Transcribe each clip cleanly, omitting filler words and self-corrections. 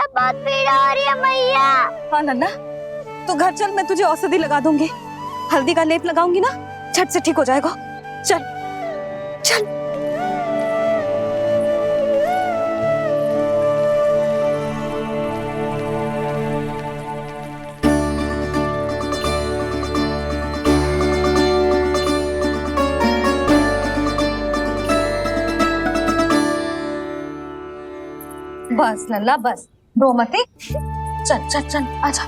मैया बहुत पीड़ा हो रही है मैया। हाँ नन्ना, तू घर चल, मैं तुझे औषधि लगा दूंगी। हल्दी का लेप लगाऊंगी ना, झट से ठीक हो जाएगा। चल चल। बस लल्ला बस, रो मत। चल चल चल आजा,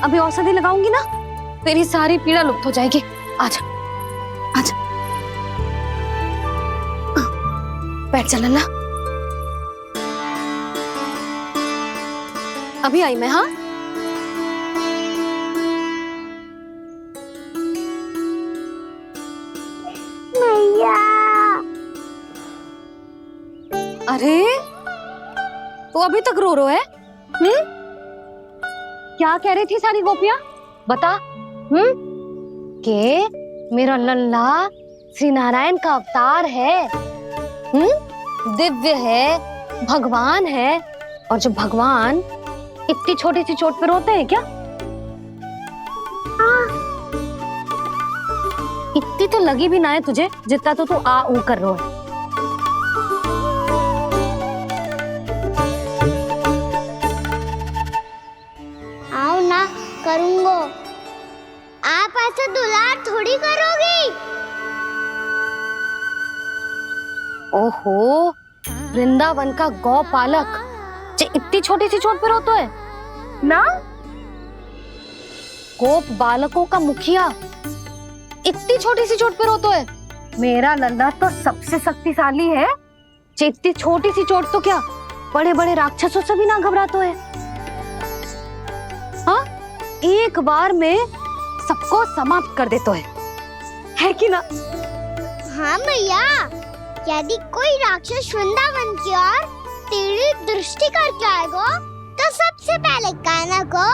अभी औषधि लगाऊंगी ना, तेरी सारी पीड़ा लुप्त हो जाएगी। आजा आजा, बैठ जा लल्ला। अभी आई मैं। हाँ मैया। अरे तू अभी तक रो रो है? क्या कह रही थी सारी गोपियां? बता। के मेरा लल्ला श्री नारायण का अवतार है, दिव्य है, भगवान है। और जब भगवान इतनी छोटी सी चोट पे रोते हैं क्या? इतनी तो लगी भी ना है तुझे जितना तो तू आ ऊ कर रो है। आओ ना करूंगो, आप ऐसा दुलार थोड़ी करोगी। ओहो, वृंदावन का गौपालक जे इतनी छोटी सी चोट पे रोता है ना? गोप बालकों का मुखिया इतनी छोटी सी चोट पे रोता है? मेरा लल्ला तो सबसे शक्तिशाली है, जे इतनी छोटी सी चोट तो क्या बड़े बड़े राक्षसों से भी ना घबराता है। हाँ, एक बार में सबको समाप्त कर देता है कि ना? हाँ मैया, यदि कोई राक्षस वृंदावन की ओर तेरी दृष्टि करके आएगा तो सबसे पहले कान्हा को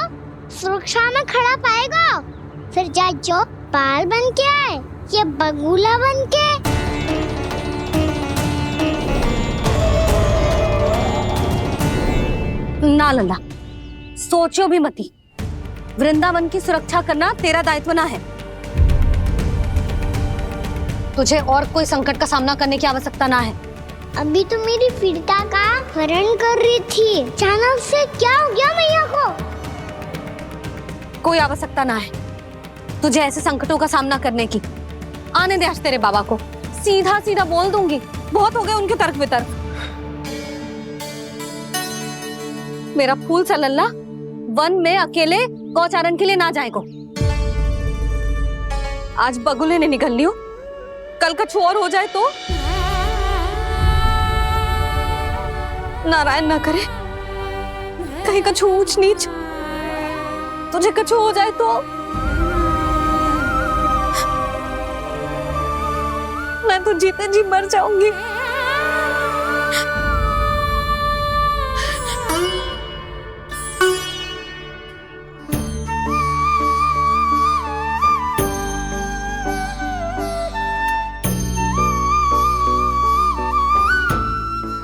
सुरक्षा में खड़ा पाएगा, फिर चाहे जो बाल बन के आए या बगुला बन के। ना लल्ला, सोचो भी मती। वृंदावन की सुरक्षा करना तेरा दायित्व ना है। तुझे और कोई संकट का सामना करने की आवश्यकता ना है। अभी तो मेरी पीड़िता का हरण कर रही थी, अचानक से क्या हो गया मैया को? कोई आवश्यकता ना है तुझे ऐसे संकटों का सामना करने की। आने दे आज तेरे बाबा को, सीधा सीधा बोल दूंगी। बहुत हो गए उनके तर्क वितर्क। मेरा फूल सा लल्ला वन में अकेले गौचारण के लिए ना जाएगो। आज बगुले ने निकल लियो, कल का और हो जाए तो? नारायण ना करे, कहीं कछु ऊंच नीच तुझे कछु हो जाए तो? मैं तो जीते जी मर जाऊंगी।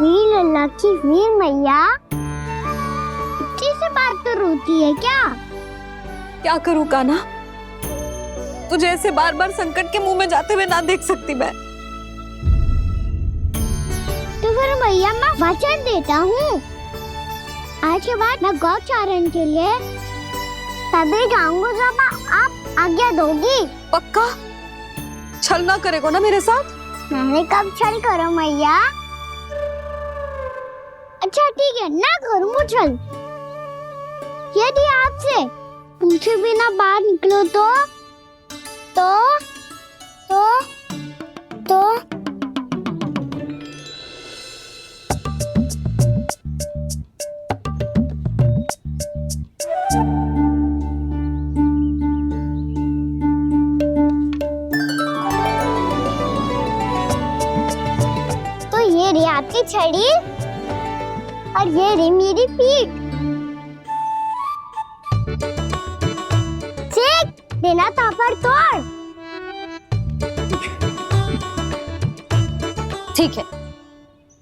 वीर लल्ला की वीर मैया इतनी सी बात तो रोती है क्या? क्या करूं कान्हा, तुझे ऐसे बार बार संकट के मुंह में जाते हुए ना देख सकती मैं। तो फिर मैया मैं वचन देता हूँ, आज के बाद मैं गौचारण के लिए तभी जाऊंगा जब आप आज्ञा दोगी। पक्का? छल ना करेगा ना मेरे साथ? मैंने कब छल करो मैया? अच्छा ठीक है, ना करूंगा छल। यदि आपसे पूछे बिना बाहर निकलो तो ये रही आपकी छड़ी और ये रही मेरी पीठ। चेक देना था पर तोड़। ठीक है,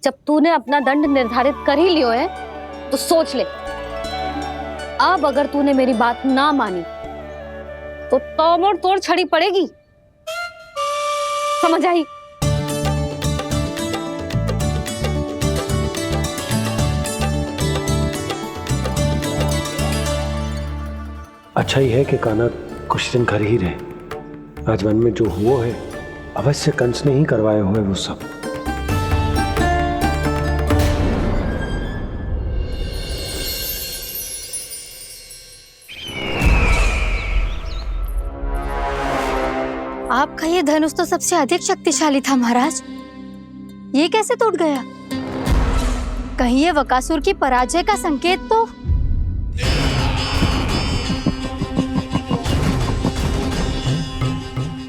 जब तूने अपना दंड निर्धारित कर ही लियो है तो सोच ले, अब अगर तूने मेरी बात ना मानी तो तोड़ तोड़ छड़ी पड़ेगी, समझ आई? अच्छा ही है कि कान्हा कुछ दिन घर ही रहे। आज वन में जो हुआ है अवश्य कंस ने ही करवाए हुए वो सब। आपका ये धनुष तो सबसे अधिक शक्तिशाली था महाराज, ये कैसे टूट गया? कहीं ये बकासुर की पराजय का संकेत तो?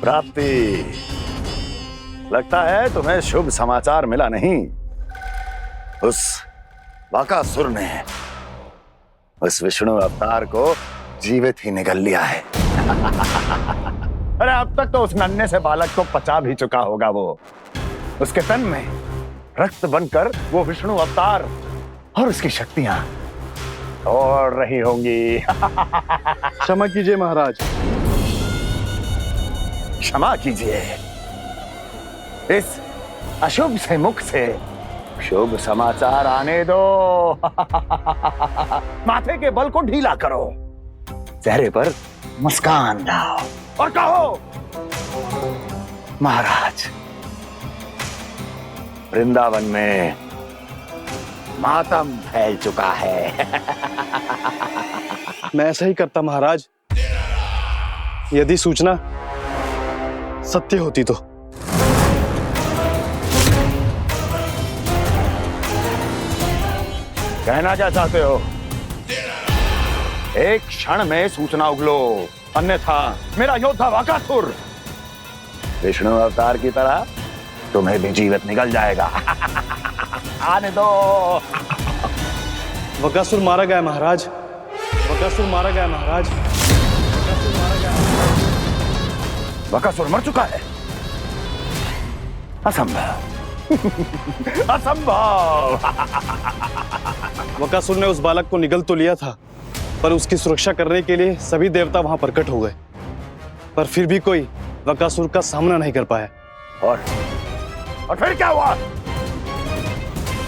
प्राप्ति, लगता है तुम्हें शुभ समाचार मिला नहीं। उस बकासुर ने उस विष्णु अवतार को जीवित ही निगल लिया है। अरे अब तक तो उस नन्हे से बालक को पचा भी चुका होगा वो। उसके तन में रक्त बनकर वो विष्णु अवतार और उसकी शक्तियां और रही होंगी। क्षमा कीजिए महाराज। क्षमा कीजिए, इस अशुभ से मुख से शुभ समाचार आने दो। माथे के बल को ढीला करो, चेहरे पर मुस्कान लाओ और कहो, महाराज, वृंदावन में मातम फैल चुका है। मैं ऐसा ही करता महाराज, यदि सूचना सत्य होती तो। कहना क्या चाहते हो? एक क्षण में सूचना उगलो, अन्यथा मेरा योद्धा बकासुर विष्णु अवतार की तरह तुम्हें भी जीवित निकल जाएगा। आने दो। बकासुर मारा गया महाराज, बकासुर मारा गया महाराज, बकासुर मारा गया। बकासुर मर चुका है? असंभव। असंभव। बकासुर ने उस बालक को निगल तो लिया था, पर उसकी सुरक्षा करने के लिए सभी देवता वहां प्रकट हो गए, पर फिर भी कोई बकासुर का सामना नहीं कर पाया। और फिर क्या हुआ?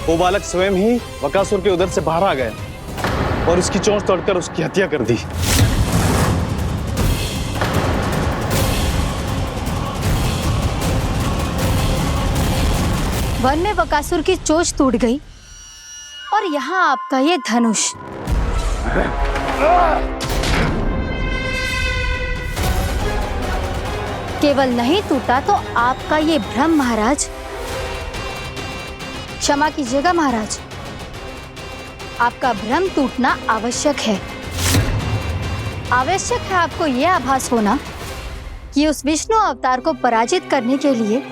वो बालक स्वयं ही बकासुर के उदर से बाहर आ गया और उसकी चोंच तोड़कर उसकी हत्या कर दी। वन में बकासुर की चोंच टूट गई और यहाँ आपका ये धनुष। केवल नहीं टूटा तो आपका ये भ्रम महाराज। क्षमा कीजिएगा महाराज, आपका भ्रम टूटना आवश्यक है। आवश्यक है आपको यह आभास होना कि उस विष्णु अवतार को पराजित करने के लिए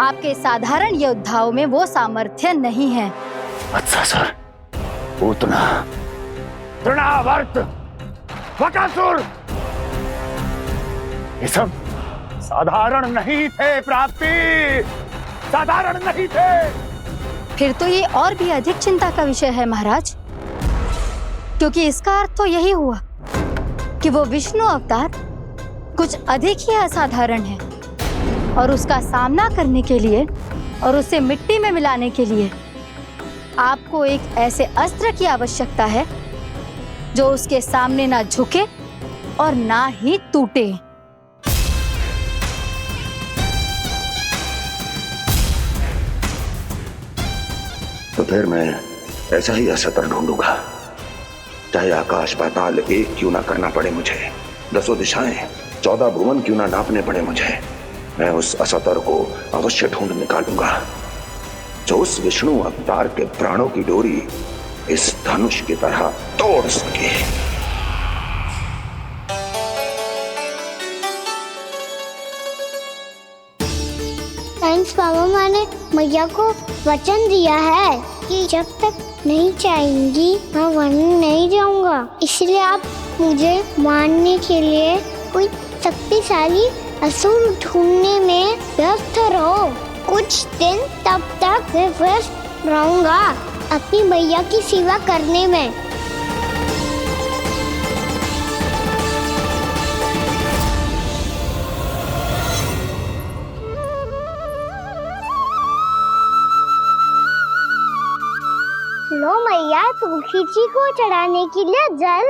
आपके साधारण योद्धाओं में वो सामर्थ्य नहीं है। अच्छा सर, उतना तृणावर्त बकासुर ये सब साधारण नहीं थे प्राप्ति, साधारण नहीं थे। फिर तो ये और भी अधिक चिंता का विषय है महाराज, क्योंकि इसका अर्थ तो यही हुआ कि वो विष्णु अवतार कुछ अधिक ही असाधारण है और उसका सामना करने के लिए और उसे मिट्टी में मिलाने के लिए आपको एक ऐसे अस्त्र की आवश्यकता है जो उसके सामने ना झुके और ना ही टूटे। तो फिर मैं ऐसा ही असत्र ढूंढूंगा, चाहे आकाश पाताल एक क्यों ना करना पड़े मुझे, 10 दिशाएं 14 भुवन क्यों ना नापने पड़े मुझे। मैं उस असतर को अवश्य ढूंढ निकालूंगा जो उस विष्णु अवतार के प्राणों की डोरी इस धनुष की तरह तोड़ सके। थैंक्स पापा, मैंने मैया को वचन दिया है कि जब तक नहीं चाहेंगी मैं वन नहीं जाऊंगा, इसलिए आप मुझे मारने के लिए कोई शक्तिशाली असुर ढूंढने में व्यस्त रहो। कुछ दिन तब तक मैं व्यस्त रहूंगा। अपनी मैया की सेवा करने में। लो मैया, तुलसी जी को चढ़ाने के लिए जल।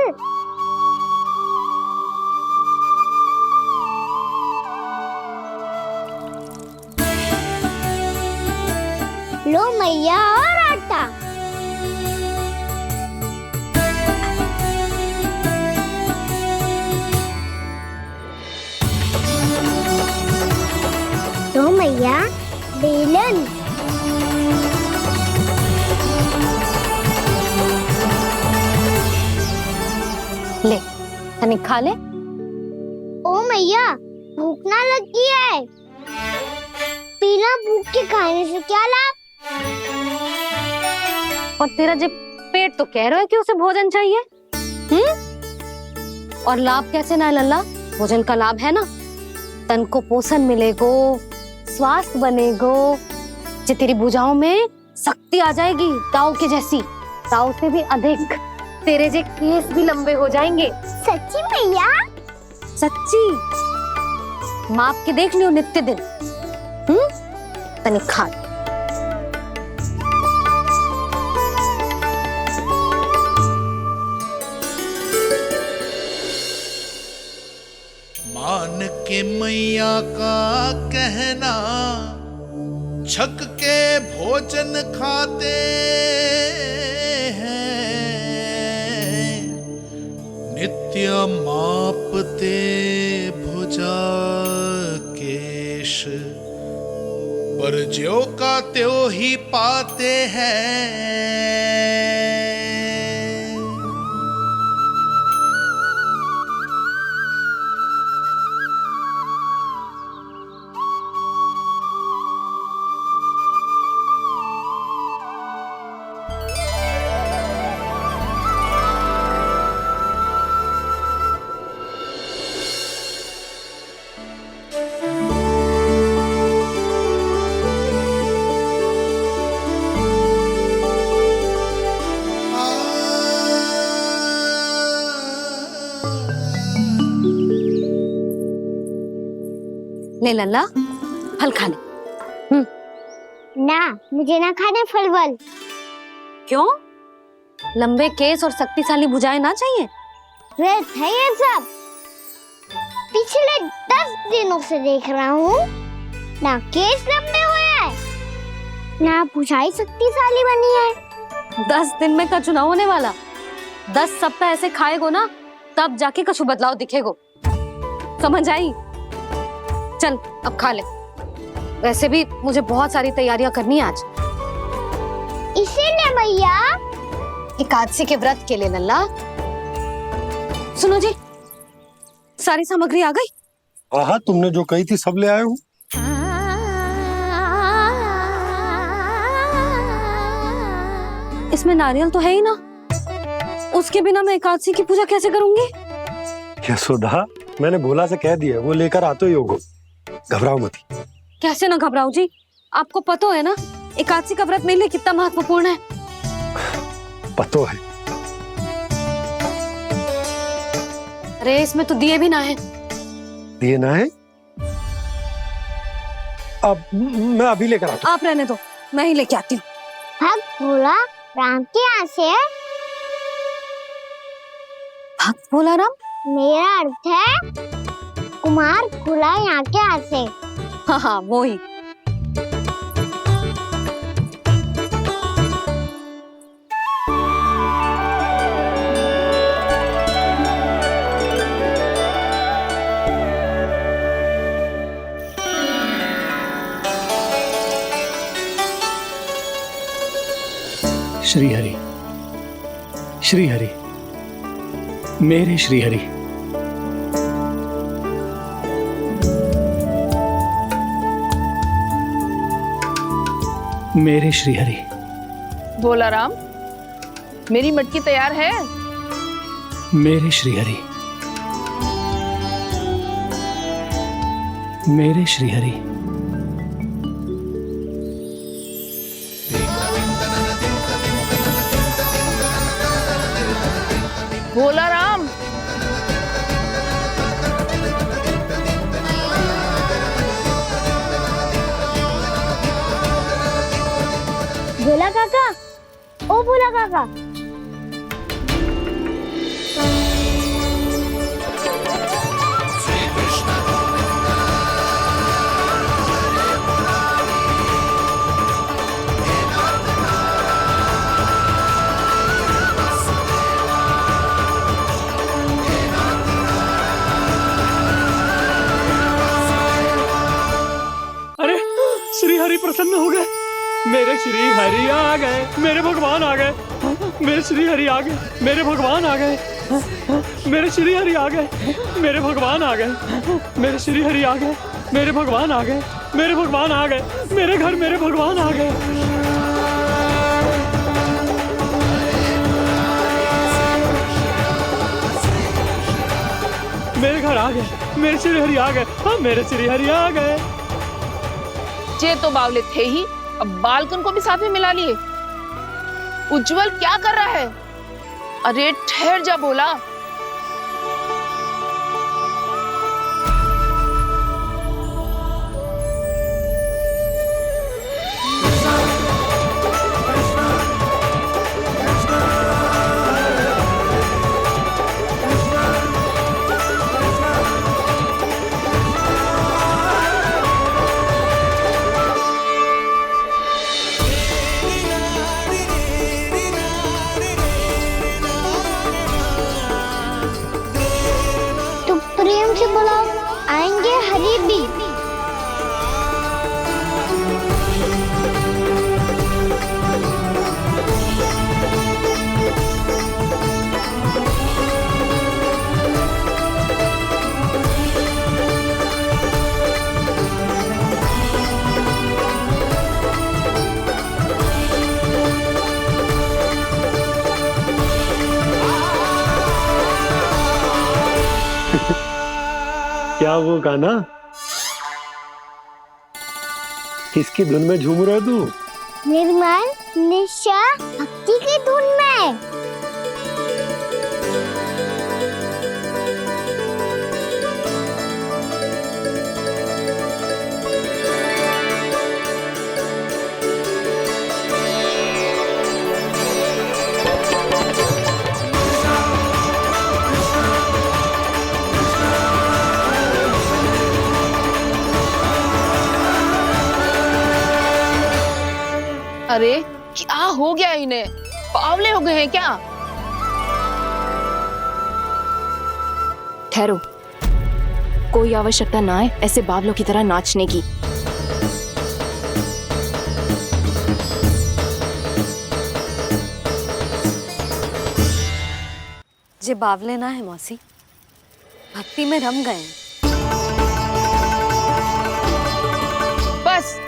लो मैया, और आटा। लो मैया, बेलन। ले तनिक खा ले। ओ मैया, भूख ना लगी है। बिना भूख के खाने से क्या लाभ? और तेरा जब पेट तो कह रहा है कि उसे भोजन चाहिए। और लाभ कैसे ना है लल्ला? भोजन का लाभ है ना, तन को पोषण मिलेगो, स्वास्थ्य बनेगो, जो तेरी भुजाओं में शक्ति आ जाएगी, ताऊ के जैसी, ताऊ से भी अधिक। तेरे जे केस भी लंबे हो जाएंगे। सच्ची मैया? सच्ची। माप के देख लियो नित्य दिन। तनिक खा। मान के मैया का कहना, छक के भोजन खाते हैं, नित्य मापते भुजा केश, पर ज्यो का त्यों ही पाते हैं। ले लल्ला, फल खा ले। ना, मुझे ना खाने फल वल। क्यों? लंबे केस और शक्तिशाली भुजाएं ना चाहिए? व्यर्थ है ये सब। पिछले 10 दिनों से देख रहा हूँ, ना केस लंबे हुए हैं, ना भुजाएं शक्तिशाली बनी है। 10 दिन में कछु ना होने वाला। 10 सप्ताह ऐसे खाएगो ना, तब जाके कछु बदलाव दिखेगो। समझ आई? चल अब खा ले। वैसे भी मुझे बहुत सारी तैयारियां करनी है आज। इसीलिए मैया, एकादशी के व्रत के लिए लल्ला। सुनो जी, सारी सामग्री आ गई? हाँ, तुमने जो कही थी सब ले आए हूँ। इसमें नारियल तो है ही ना, उसके बिना मैं एकादशी की पूजा कैसे करूंगी? यशोदा, मैंने भोला से कह दिया, वो लेकर आते ही होगा। घबराओ मत। कैसे ना घबराओ जी, आपको पता है ना एकादशी का व्रत मेरे लिए कितना महत्वपूर्ण है। पतो है। अरे इसमें तो दिए भी ना है। दिए ना है? अब मैं अभी लेकर आता हूँ। आप रहने दो, मैं ही लेके आती हूँ। भक्त भोला राम के यहाँ से है? भक्त भोला राम? मेरा अर्थ है कुमार भोला यहाँ के यहाँ से। हाँ हाँ, वो ही। श्री हरि, श्री हरि, मेरे श्री हरि। मेरे श्री हरि। भोला राम, मेरी मटकी तैयार है? मेरे श्री हरि। मेरे श्री हरि। भोला राम। भोला काका, ओ भोला काका। अरे श्री हरि प्रसन्न हो गए, मेरे श्री हरि आ गए, मेरे भगवान आ गए, मेरे श्री हरि आ गए, मेरे भगवान आ गए, मेरे श्री हरि आ गए, मेरे भगवान आ गए, मेरे श्री हरि आ गए, मेरे भगवान आ गए, मेरे भगवान आ गए, मेरे घर मेरे भगवान आ गए। मेरे घर आ गए, मेरे श्री हरि आ गए, हाँ मेरे श्री हरि आ गए। ये तो बावले थे ही, अब बालकन को भी साथ में मिला लिए। उज्जवल क्या कर रहा है? अरे ठहर जा भोला। तुम प्रेम से बुलाओ, आएंगे हरि भी। क्या वो गाना? किसकी धुन में झूम रहा तू? निर्मल निशा भक्ति की धुन में। अरे क्या हो गया इन्हें? पावले हो गए हैं क्या? ठहरो, कोई आवश्यकता ना है ऐसे बावलों की तरह नाचने की। जे बावले ना है मौसी, भक्ति में रम गए। बस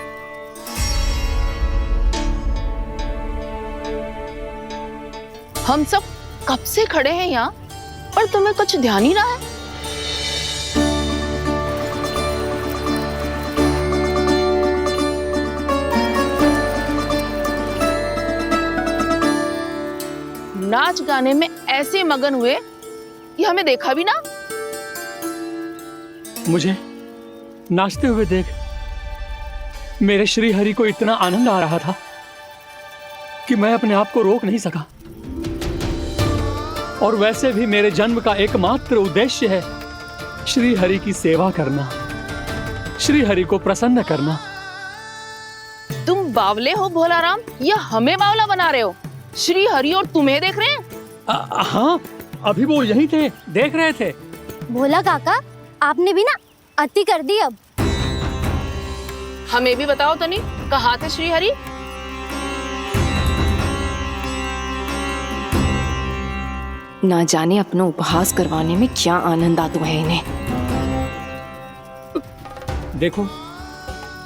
हम सब कब से खड़े हैं यहाँ, पर तुम्हें कुछ ध्यान ही ना है। नाच गाने में ऐसे मगन हुए कि हमें देखा भी ना। मुझे नाचते हुए देख मेरे श्री हरि को इतना आनंद आ रहा था कि मैं अपने आप को रोक नहीं सका। और वैसे भी मेरे जन्म का एकमात्र उद्देश्य है श्री हरि की सेवा करना, श्री हरि को प्रसन्न करना। तुम बावले हो भोला राम, या हमें बावला बना रहे हो? श्री हरि और तुम्हें देख रहे हैं। हाँ, अभी वो यहीं थे, देख रहे थे। भोला काका, आपने भी ना अति कर दी। अब हमें भी बताओ तनी, कहाँ थे श्री हरि? ना जाने अपना उपहास करवाने में क्या आनंद आता है इन्हें। देखो,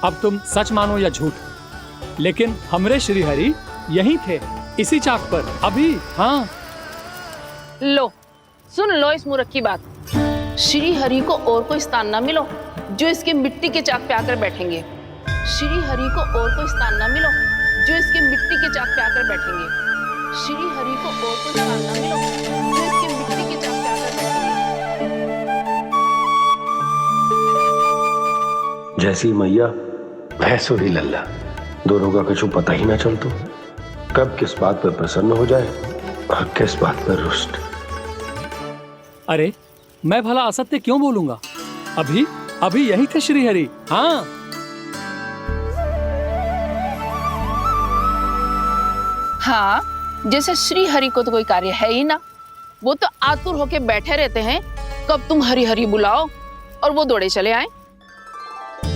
अब तुम सच मानो या झूठ, लेकिन हमरे श्री हरि यहीं थे, इसी चाक पर अभी। हाँ, लो सुन लो इस मूर्ख की बात। श्री हरि को और कोई स्थान ना मिलो जो इसके मिट्टी के चाक पे आकर बैठेंगे। श्री हरि को और कोई स्थान ना मिलो जो इसके मिट्टी के चाक पे आकर बैठेंगे। श्री हरि को और कोई स्थान ना मिलो जो इसके मिट्टी जैसी मैया वैसो ही लल्ला, दोनों का कुछ पता ही ना चल तो कब किस बात पर प्रसन्न हो जाए और किस बात पर रुष्ट। अरे मैं भला असत्य क्यों बोलूंगा? अभी अभी यही थे श्रीहरि। हाँ, हाँ, जैसे श्री हरि को तो कोई कार्य है ही ना, वो तो आतुर होके बैठे रहते हैं कब तुम हरि हरि बुलाओ और वो दौड़े चले आए।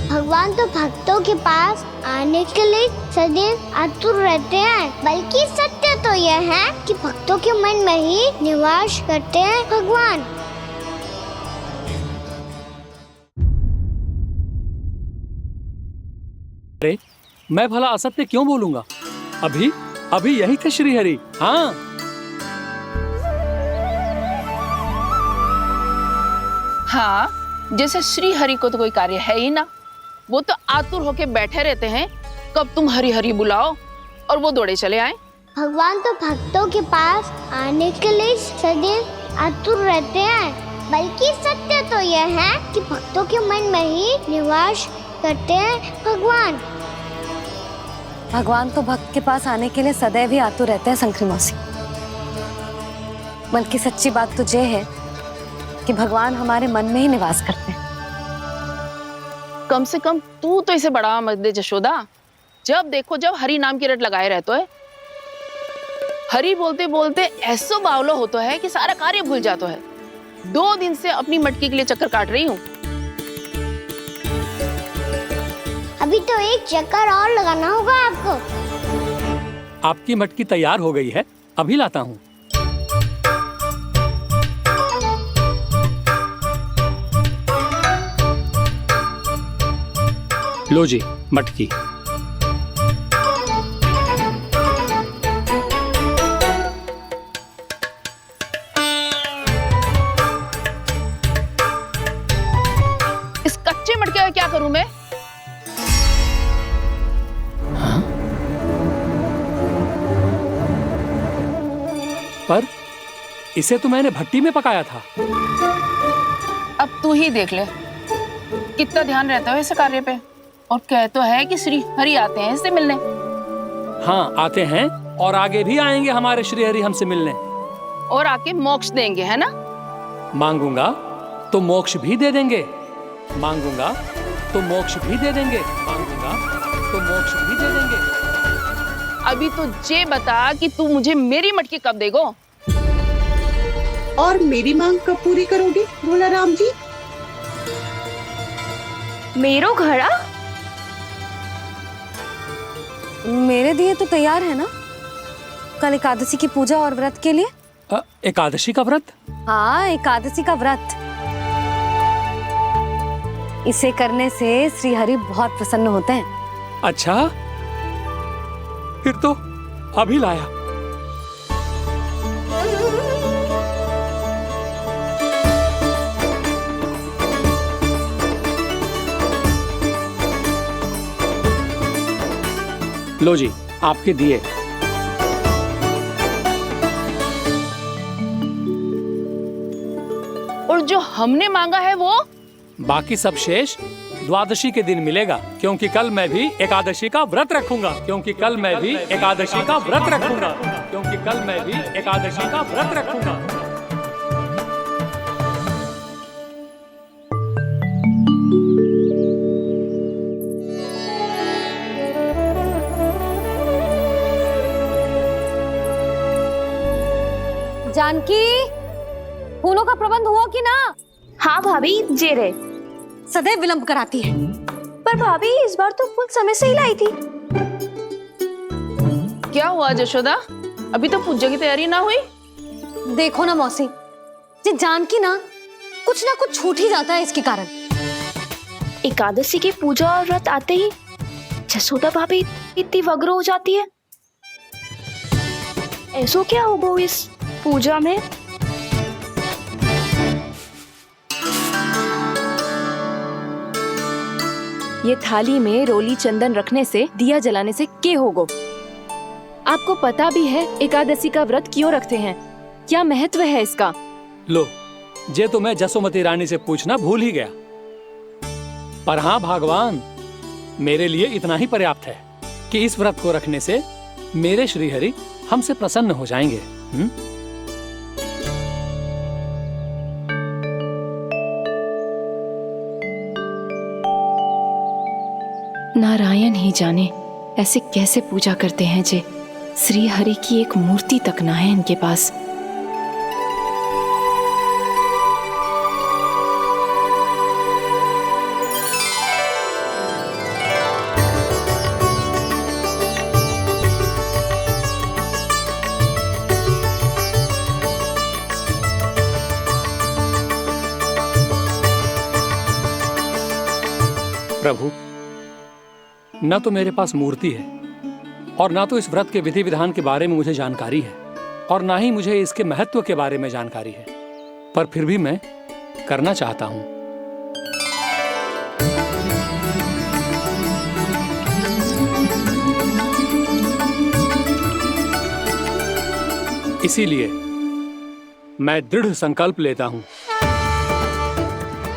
भगवान तो भक्तों के पास आने के लिए सदैव आतुर रहते हैं, बल्कि सत्य तो यह है कि भक्तों के मन में ही निवास करते हैं भगवान। अरे मैं भला असत्य क्यों बोलूंगा? अभी अभी यही थे श्रीहरि। हाँ, हाँ, जैसे श्री हरि को तो कोई कार्य है ही ना, वो तो आतुर होके बैठे रहते हैं कब तुम हरि हरि बुलाओ और वो दौड़े चले आए। भगवान तो भक्तों के पास आने के लिए सदैव आतुर रहते हैं, बल्कि सत्य तो यह है कि भक्तों के मन में ही निवास करते हैं भगवान। भगवान तो भक्त के पास आने के लिए सदैव ही आतुर रहते हैं शंकरी मौसी। बल्कि सच्ची बात तो ये है कि भगवान हमारे मन में ही निवास करते हैं। कम से कम तू तो इसे बढ़ावा मत दे जशोदा। जब देखो जब हरि नाम की रट लगाए रहते है। हरि बोलते बोलते ऐसो बावलो होता है कि सारा कार्य भूल जाता है। 2 दिन से अपनी मटकी के लिए चक्कर काट रही हूँ। अभी तो एक चक्कर और लगाना होगा आपको। आपकी मटकी तैयार हो गई है, अभी लाता हूँ। लो जी मटकी। इस कच्चे मटके का क्या करूं मैं? पर इसे तो मैंने भट्टी में पकाया था। अब तू ही देख ले कितना ध्यान रहता है इस कार्य पे। और कह तो है कि श्री हरि आते हैं इससे मिलने। हाँ आते हैं और आगे भी आएंगे हमारे श्रीहरि हमसे मिलने। और आके मोक्ष देंगे, है ना? मांगूंगा तो मोक्ष भी दे देंगे, मांगूंगा तो मोक्ष भी दे देंगे, मांगूंगा तो मोक्ष भी दे देंगे। अभी तो ये बता कि तू मुझे मेरी मटकी कब देगो? और मेरी मांग कब पूरी करोगे भोला राम जी? मेरो घड़ा मेरे दिए तो तैयार है ना, कल एकादशी की पूजा और व्रत के लिए। एकादशी का व्रत? हाँ, एकादशी का व्रत। इसे करने से श्री हरि बहुत प्रसन्न होते हैं। अच्छा, फिर तो अभी लाया। लो जी आपके दिए। और जो हमने मांगा है वो? बाकी सब शेष द्वादशी के दिन मिलेगा, क्योंकि कल मैं भी एकादशी का व्रत रखूंगा, क्योंकि कल मैं भी एकादशी का व्रत रखूंगा, क्योंकि कल मैं भी एकादशी का व्रत रखूंगा। जानकी, फूलों का प्रबंध हुआ कि ना? हाँ भाभी, जे रे। सदैव विलंब कराती है। पर भाभी इस बार तो फूल समय से ही लाई थी। क्या हुआ जशोदा? अभी तो पूजा की तैयारी ना हुई? देखो ना मौसी, ये जानकी ना कुछ छूट ही जाता है इसके कारण। एकादशी की पूजा और व्रत आते ही जसोदा भाभी इतनी वग्र हो जाती है। ऐसो क्या होगा इस पूजा में? ये थाली में रोली चंदन रखने से, दिया जलाने से के होगो? आपको पता भी है एकादशी का व्रत क्यों रखते हैं? क्या महत्व है इसका? लो, जे तो मैं जसोमती रानी से पूछना भूल ही गया। पर हाँ भगवान, मेरे लिए इतना ही पर्याप्त है कि इस व्रत को रखने से मेरे श्रीहरि हमसे प्रसन्न हो जाएंगे। नारायण ही जाने ऐसे कैसे पूजा करते हैं जे श्री हरि की एक मूर्ति तक ना है इनके पास। प्रभु, न तो मेरे पास मूर्ति है और ना तो इस व्रत के विधि विधान के बारे में मुझे जानकारी है और ना ही मुझे इसके महत्व के बारे में जानकारी है, पर फिर भी मैं करना चाहता हूं। इसीलिए मैं दृढ़ संकल्प लेता हूं,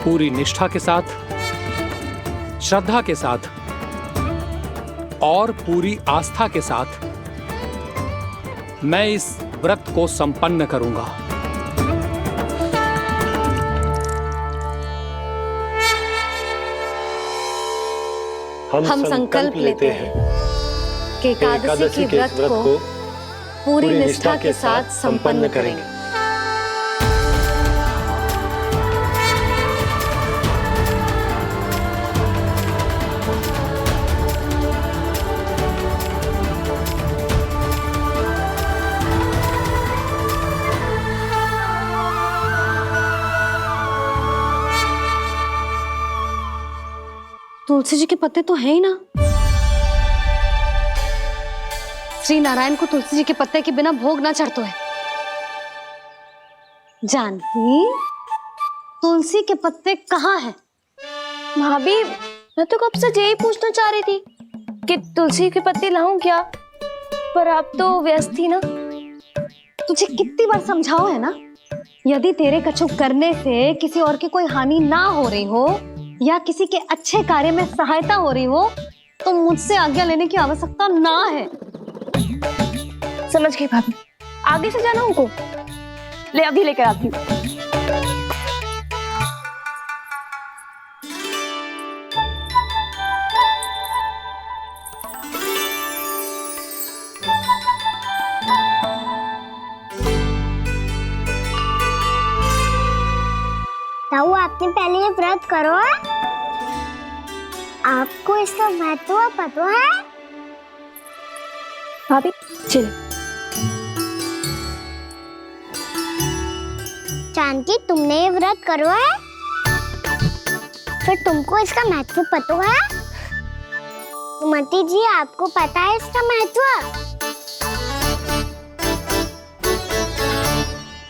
पूरी निष्ठा के साथ, श्रद्धा के साथ और पूरी आस्था के साथ मैं इस व्रत को संपन्न करूंगा। हम संकल्प लेते हैं कि एकादशी के व्रत को पूरी निष्ठा के साथ संपन्न करेंगे। तुलसी जी के पत्ते तो हैं ही ना। श्री नारायण को तुलसी जी के पत्ते के बिना भोग ना चढ़तो है। जानकी, तुलसी के पत्ते कहाँ हैं? भाभी, मैं तो कब से यही पूछना चाह रही थी कि तुलसी के पत्ते लाऊं क्या, पर आप तो व्यस्त थी ना। तुझे कितनी बार समझाओ है ना, यदि तेरे कछु करने से किसी और की कोई हानि ना हो रही हो या किसी के अच्छे कार्य में सहायता हो रही हो तो मुझसे आज्ञा लेने की आवश्यकता ना है। समझ गई भाभी, आगे से जाना उनको ले, अभी लेकर आती हूँ। ताऊ, आपने पहले ये व्रत करो है? आपको इसका महत्व पता है? भाभी चल। जानकी, तुमने ये व्रत करो है, फिर तुमको इसका महत्व पता है? सुमति जी, आपको पता है इसका महत्व?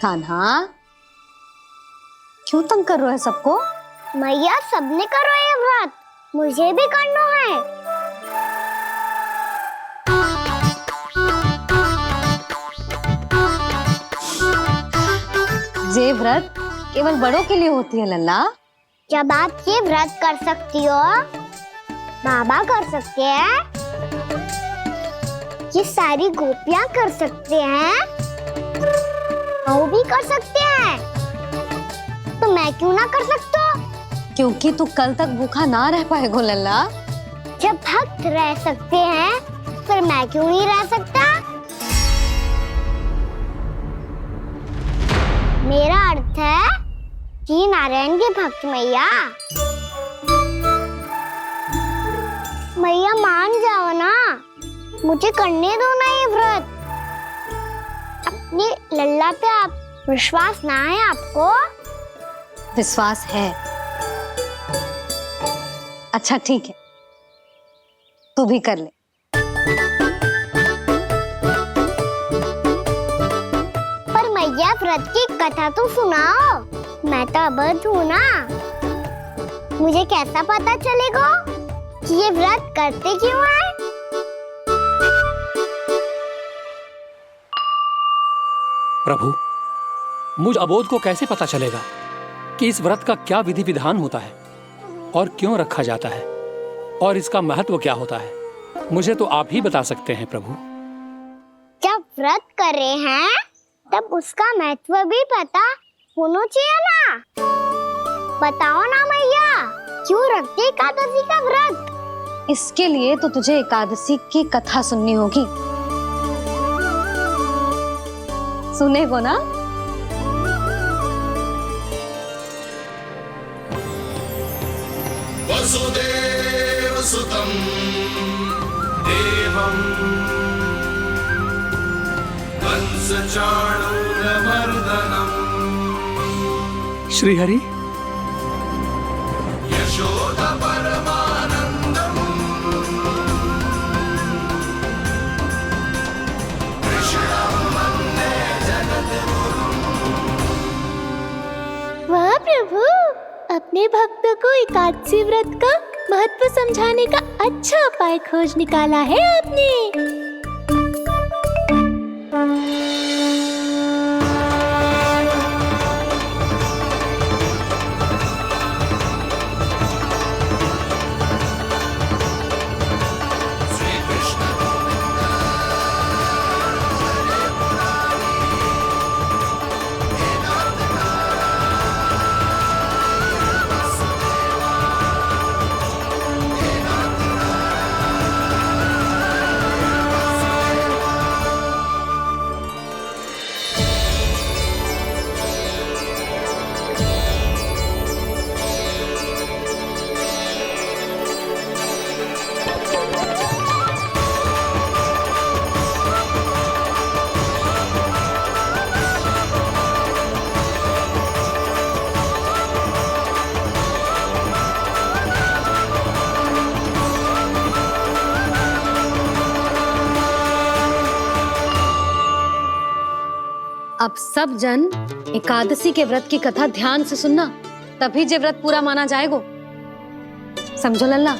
कान्हा, क्यों तंग कर रहे हो सबको? मैया, सबने करो ये व्रत, मुझे भी करना है। ये व्रत केवल बड़ों के लिए होती है लल्ला। जब आप ये व्रत कर सकती हो, बाबा कर सकते हैं, ये सारी गोपियां कर सकते हैं, वो भी कर सकते हैं, तो मैं क्यों ना कर सकता? क्योंकि तू कल तक भूखा ना रह पाएगा लल्ला। जब भक्त रह सकते हैं, फिर मैं क्यों नहीं रह सकता? मेरा अर्थ है कि नारायण के भक्त मैया, मैया मान जाओ ना, मुझे करने दो ना ये व्रत। अपनी लल्ला पे आप विश्वास ना है आपको? विश्वास है। अच्छा ठीक है, तू भी कर ले। पर मैया, व्रत की कथा तो सुनाओ, मैं तो अबध हूँ ना। मुझे कैसा पता चलेगा कि ये व्रत करते क्यों है? प्रभु, मुझ अबोध को कैसे पता चलेगा कि इस व्रत का क्या विधि विधान होता है? और क्यों रखा जाता है और इसका महत्व क्या होता है, मुझे तो आप ही बता सकते हैं प्रभु। जब व्रत कर रहे हैं तब उसका महत्व भी पता होना चाहिए ना। बताओ ना मैया, क्यों रखते एकादशी का व्रत? इसके लिए तो तुझे एकादशी की कथा सुननी होगी। सुनेगो ना? वसुदेव सुतं देवं कंसचाणूरमर्दनम् श्रीहरि, यशोदा परमानन्दम् कृष्णं वन्दे जगद्गुरुम्। वाह प्रभु, अपने भक्तों को एकादशी व्रत का महत्व समझाने का अच्छा उपाय खोज निकाला है आपने। अब सब जन एकादशी के व्रत की कथा ध्यान से सुनना, तभी जे व्रत पूरा माना जाएगा। समझो लल्ला?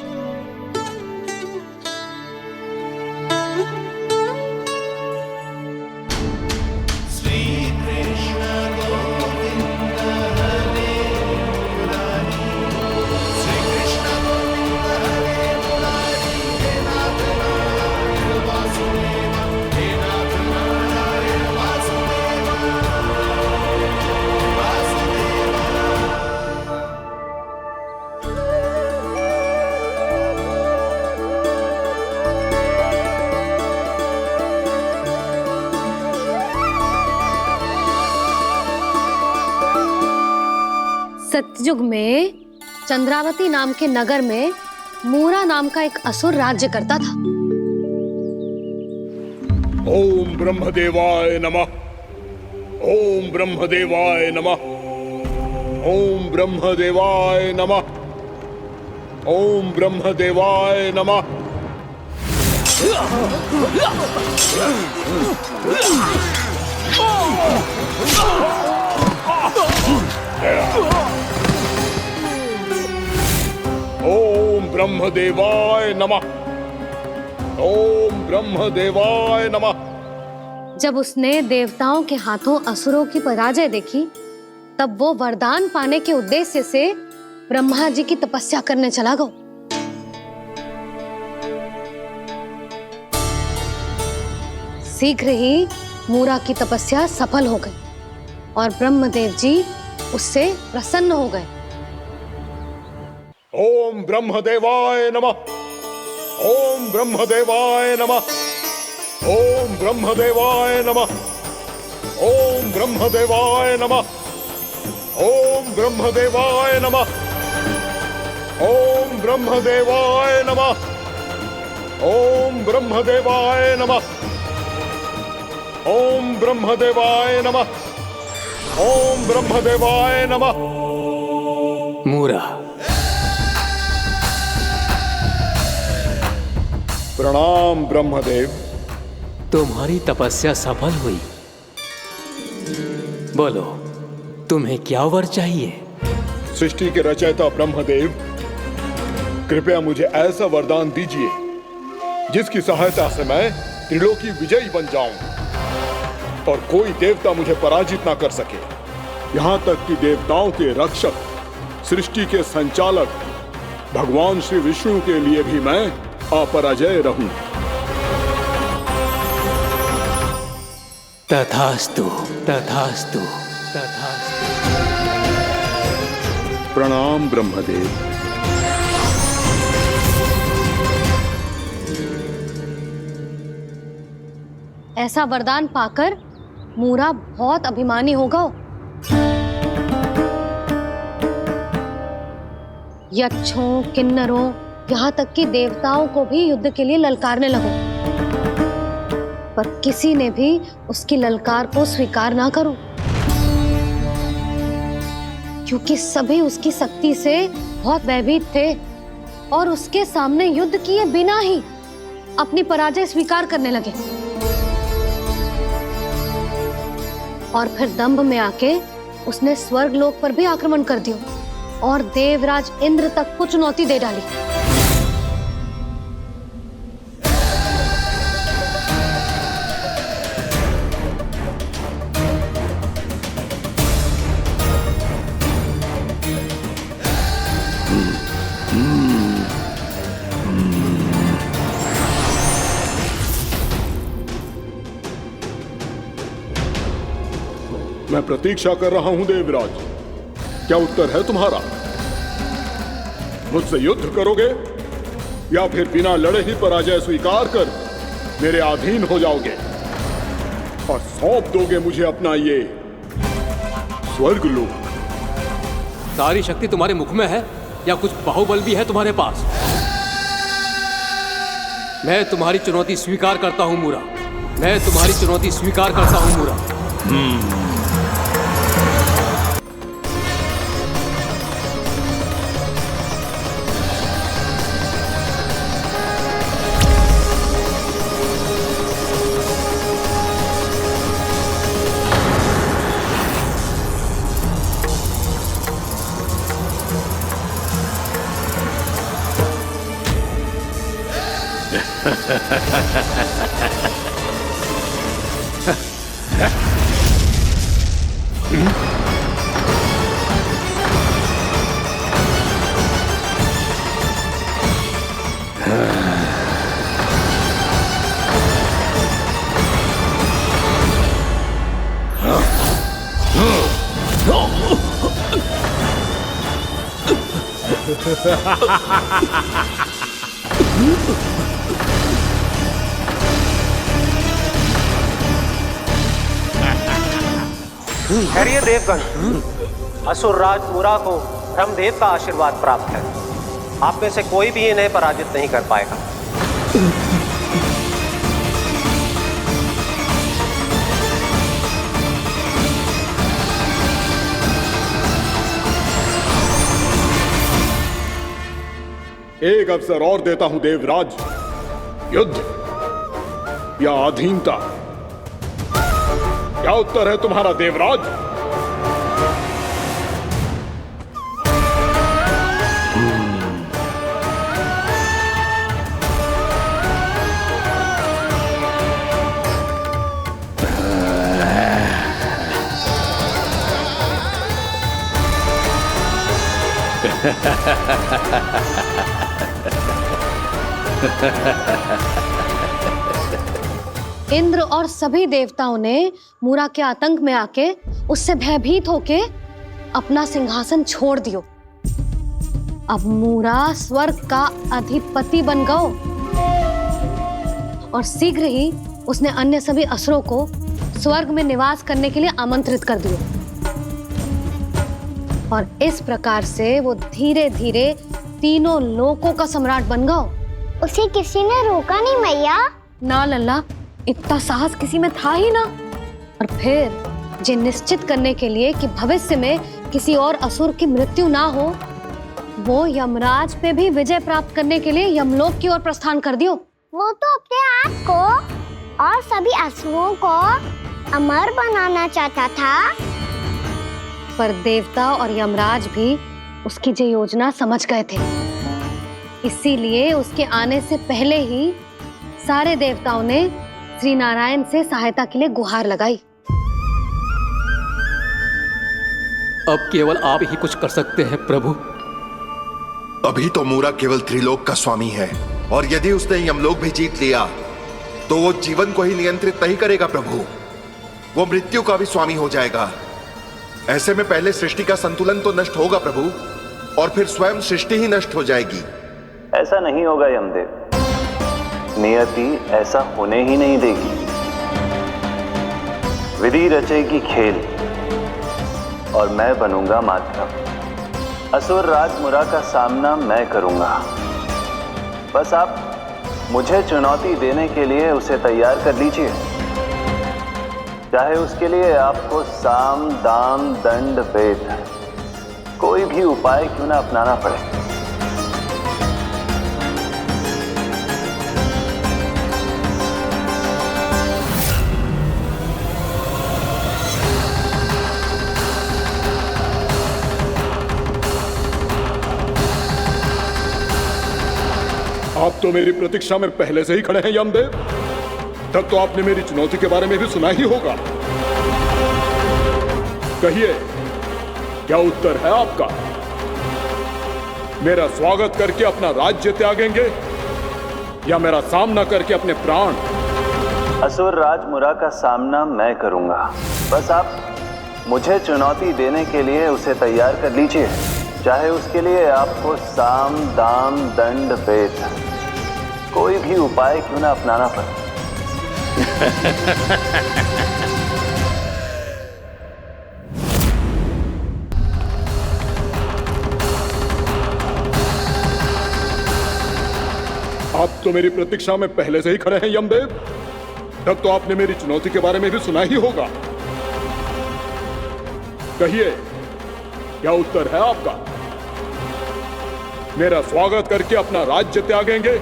सतयुग में चंद्रावती नाम के नगर में मूरा नाम का एक असुर राज्य करता था। ओम ब्रह्मदेवाय नमः। ओम ब्रह्मदेवाय नमः। ओम ब्रह्मदेवाय नमः। ओम ब्रह्मदेवाय नमः। ओम ब्रह्मदेवाय नमः। ओम ब्रह्मदेवाय नमः। जब उसने देवताओं के हाथों असुरों की पराजय देखी, तब वो वरदान पाने के उद्देश्य से ब्रह्मा जी की तपस्या करने चला गया। शीघ्र ही मूरा की तपस्या सफल हो गई और ब्रह्मदेव जी उससे प्रसन्न हो गए। ओम ब्रह्मदेवाय नमः। ओम ब्रह्मदेवाय नमः। ओम ब्रह्मदेवाय नमः। ओम ब्रह्मदेवाय नमः। ओम ब्रह्मदेवाय नमः। ओम ब्रह्मदेवाय नमः। ओम ब्रह्मदेवाय नमः। ओम ब्रह्मदेवाय नमः। ओम ब्रह्मदेवाय नमः। मूरा, प्रणाम ब्रह्मदेव। तुम्हारी तपस्या सफल हुई। बोलो, तुम्हें क्या वर चाहिए? सृष्टि के रचयिता ब्रह्मदेव, कृपया मुझे ऐसा वरदान दीजिए जिसकी सहायता से मैं त्रिलोकी विजयी बन जाऊं और कोई देवता मुझे पराजित ना कर सके। यहाँ तक कि देवताओं के रक्षक, सृष्टि के संचालक भगवान श्री विष्णु के लिए भी मैं अपराजय रहूं। तथास्तु तथास्तु तथास्तु। प्रणाम ब्रह्मदेव। ऐसा वरदान पाकर मूरा बहुत अभिमानी होगा। यक्षों, किन्नरों, यहाँ तक कि देवताओं को भी युद्ध के लिए ललकारने लगो, पर किसी ने भी उसकी ललकार को स्वीकार ना करो, क्योंकि सभी उसकी शक्ति से बहुत भयभीत थे और उसके सामने युद्ध किए बिना ही अपनी पराजय स्वीकार करने लगे। और फिर दंभ में आके उसने स्वर्ग लोक पर भी आक्रमण कर दिया और देवराज इंद्र तक को चुनौती दे डाली। मैं प्रतीक्षा कर रहा हूं देवराज, क्या उत्तर है तुम्हारा? मुझसे युद्ध करोगे या फिर बिना लड़े ही पराजय स्वीकार कर मेरे अधीन हो जाओगे और सौंप दोगे मुझे अपना ये स्वर्ग लोक? सारी शक्ति तुम्हारे मुख में है या कुछ बाहुबल भी है तुम्हारे पास? मैं तुम्हारी चुनौती स्वीकार करता हूं मूरा, मैं तुम्हारी चुनौती स्वीकार करता हूं मूरा। खैरिए देवगण, असुरराज मूरा को ब्रह्मदेव का आशीर्वाद प्राप्त है। आप में से कोई भी इन्हें पराजित नहीं कर पाएगा। एक अवसर और देता हूं देवराज, युद्ध या अधीनता, क्या उत्तर है तुम्हारा देवराज? इंद्र और सभी देवताओं ने मूरा के आतंक में आके उससे भयभीत होके अपना सिंहासन छोड़ दियो। अब मूरा स्वर्ग का अधिपति बन गयो और शीघ्र ही उसने अन्य सभी असुरों को स्वर्ग में निवास करने के लिए आमंत्रित कर दियो। और इस प्रकार से वो धीरे धीरे तीनों लोकों का सम्राट बन गयो। उसे किसी ने रोका नहीं मैया? ना लल्ला, इतना साहस किसी में था ही ना। और फिर ये निश्चित करने के लिए कि भविष्य में किसी और असुर की मृत्यु ना हो, वो यमराज पे भी विजय प्राप्त करने के लिए यमलोक की ओर प्रस्थान कर दियो। वो तो अपने आप को और सभी असुरों को अमर बनाना चाहता था, पर देवता और यमराज भी उसकी ये योजना समझ गए थे। इसीलिए उसके आने से पहले ही सारे देवताओं ने श्री नारायण से सहायता के लिए गुहार लगाई। अब केवल आप ही कुछ कर सकते हैं प्रभु। अभी तो मूरा केवल त्रिलोक का स्वामी है, और यदि उसने यमलोक भी जीत लिया तो वो जीवन को ही नियंत्रित नहीं करेगा प्रभु, वो मृत्यु का भी स्वामी हो जाएगा। ऐसे में पहले सृष्टि का संतुलन तो नष्ट होगा प्रभु, और फिर स्वयं सृष्टि ही नष्ट हो जाएगी। ऐसा नहीं होगा यमदेव, नियति ऐसा होने ही नहीं देगी। विधि रचेगी खेल और मैं बनूंगा माध्यम। असुर राज मुरा का सामना मैं करूंगा। बस आप मुझे चुनौती देने के लिए उसे तैयार कर लीजिए, चाहे उसके लिए आपको साम दाम दंड भेद कोई भी उपाय क्यों ना अपनाना पड़े। आप तो मेरी प्रतीक्षा में पहले से ही खड़े हैं यमदेव, तब तो आपने मेरी चुनौती के बारे में भी सुना ही होगा। कहिए, क्या उत्तर है आपका? मेरा स्वागत करके अपना राज्य त्यागेंगे या मेरा सामना करके अपने प्राण? असुर राज मुरा का सामना मैं करूंगा। बस आप मुझे चुनौती देने के लिए उसे तैयार कर लीजिए, चाहे उसके लिए आपको साम दाम दंड भेद कोई भी उपाय क्यों ना अपनाना पड़े। आप तो मेरी प्रतीक्षा में पहले से ही खड़े हैं यमदेव, तब तो आपने मेरी चुनौती के बारे में भी सुना ही होगा। कहिए, क्या उत्तर है आपका? मेरा स्वागत करके अपना राज्य त्यागेंगे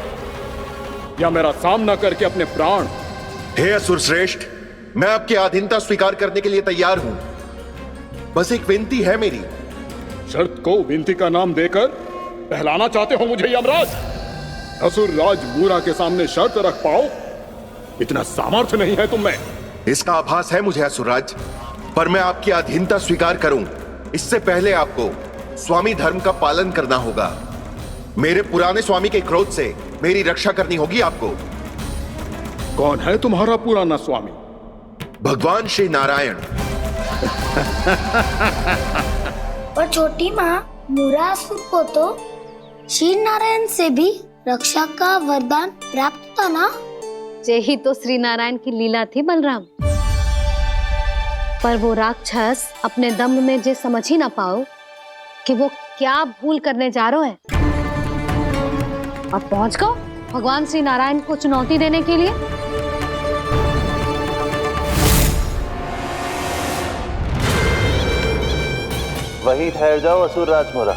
या मेरा सामना करके अपने प्राण? हे असुर श्रेष्ठ, मैं आपकी अधीनता स्वीकार करने के लिए तैयार हूं। बस एक विनती है मेरी। शर्त को विनती का नाम देकर पहलाना चाहते हो मुझे यमराज? असुर राज मूरा के सामने शर्त रख पाओ, इतना सामर्थ्य नहीं है तुम में। इसका आभास है मुझे असुरराज, पर मैं आपकी अधीनता स्वीकार करूं इससे पहले आपको स्वामी धर्म का पालन करना होगा। मेरे पुराने स्वामी के क्रोध से मेरी रक्षा करनी होगी आपको। कौन है तुम्हारा पुराना स्वामी? भगवान श्री नारायण। और छोटी माँ, मूरासुर को तो श्री नारायण से भी रक्षा का वरदान प्राप्त था ना? यही तो श्री नारायण की लीला थी बलराम। पर वो राक्षस अपने दम में जे समझ ही ना पाओ कि वो क्या भूल करने जा रहे हैं, और पहुंच गो भगवान श्री नारायण को चुनौती देने के लिए। वही ठहर जाओ असुर राज मुरा।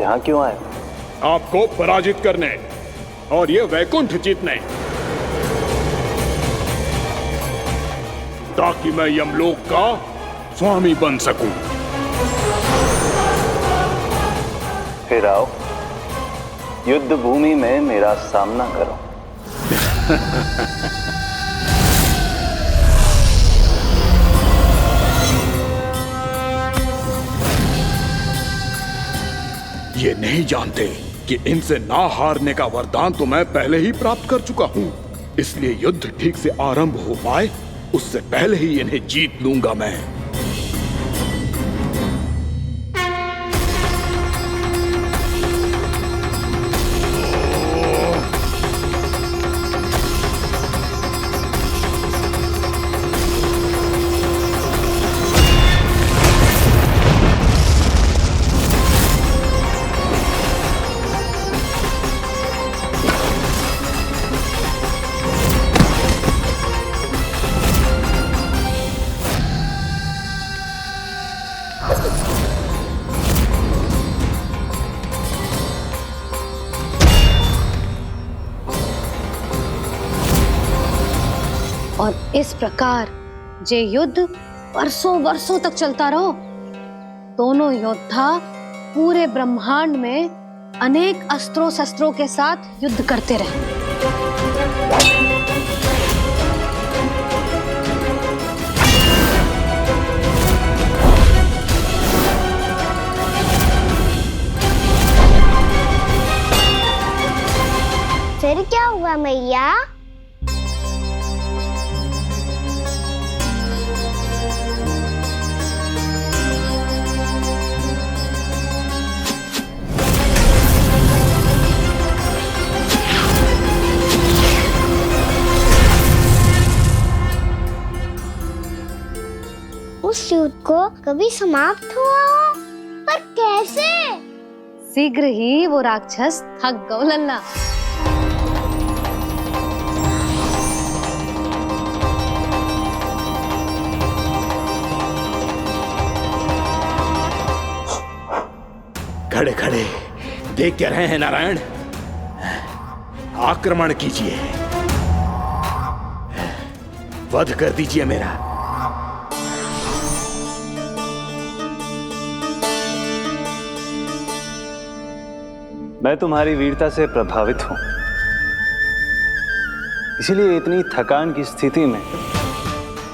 यहाँ क्यों आए? आपको पराजित करने और ये वैकुंठ जीतने, ताकि मैं यमलोक का स्वामी बन सकूं। फिर आओ, युद्ध भूमि में मेरा सामना करो। ये नहीं जानते कि इनसे ना हारने का वरदान तो मैं पहले ही प्राप्त कर चुका हूं, इसलिए युद्ध ठीक से आरंभ हो पाए उससे पहले ही इन्हें जीत लूंगा मैं। और इस प्रकार जे युद्ध वर्षों वर्षों तक चलता रहो। दोनों योद्धा पूरे ब्रह्मांड में अनेक अस्त्रों शस्त्रों के साथ युद्ध करते रहे। मैया। उस युद्ध को कभी समाप्त हुआ हो, पर कैसे? शीघ्र ही वो राक्षस थक गो लल्ला। खड़े खड़े देख क्या रहे हैं नारायण? आक्रमण कीजिए, वध कर दीजिए मेरा। मैं तुम्हारी वीरता से प्रभावित हूं, इसीलिए इतनी थकान की स्थिति में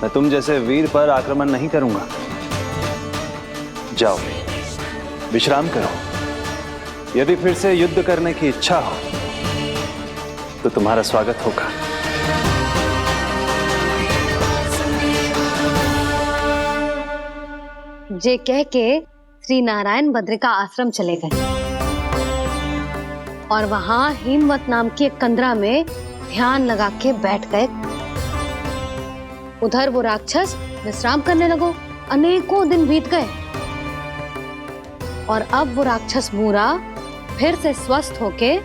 मैं तुम जैसे वीर पर आक्रमण नहीं करूंगा। जाओ विश्राम करो। यदि फिर से युद्ध करने की इच्छा हो तो तुम्हारा स्वागत होगा। जे कह के श्री नारायण बद्रिका आश्रम चले गए और वहां हिमवत नाम की एक कंदरा में ध्यान लगा के बैठ गए। उधर वो राक्षस विश्राम करने लगो। अनेकों दिन बीत गए और अब वो राक्षस मूरा फिर से स्वस्थ होके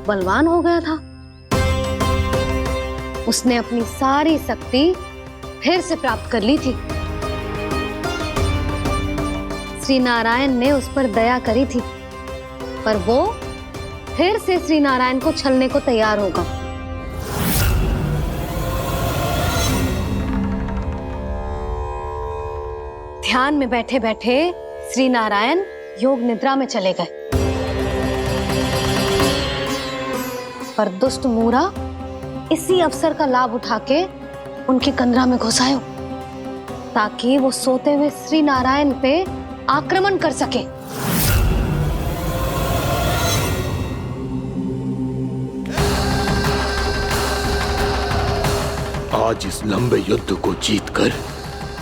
बलवान हो गया था। उसने अपनी सारी शक्ति फिर से प्राप्त कर ली थी। श्री नारायण ने उस पर दया करी थी, पर वो फिर से श्री नारायण को छलने को तैयार होगा। ध्यान में बैठे बैठे श्री नारायण योग निद्रा में चले गए, पर दुष्ट मूरा इसी अवसर का लाभ उठा के उनकी कंदरा में घुस आयो ताकि वो सोते हुए श्री नारायण पे आक्रमण कर सके। आज इस लंबे युद्ध को जीतकर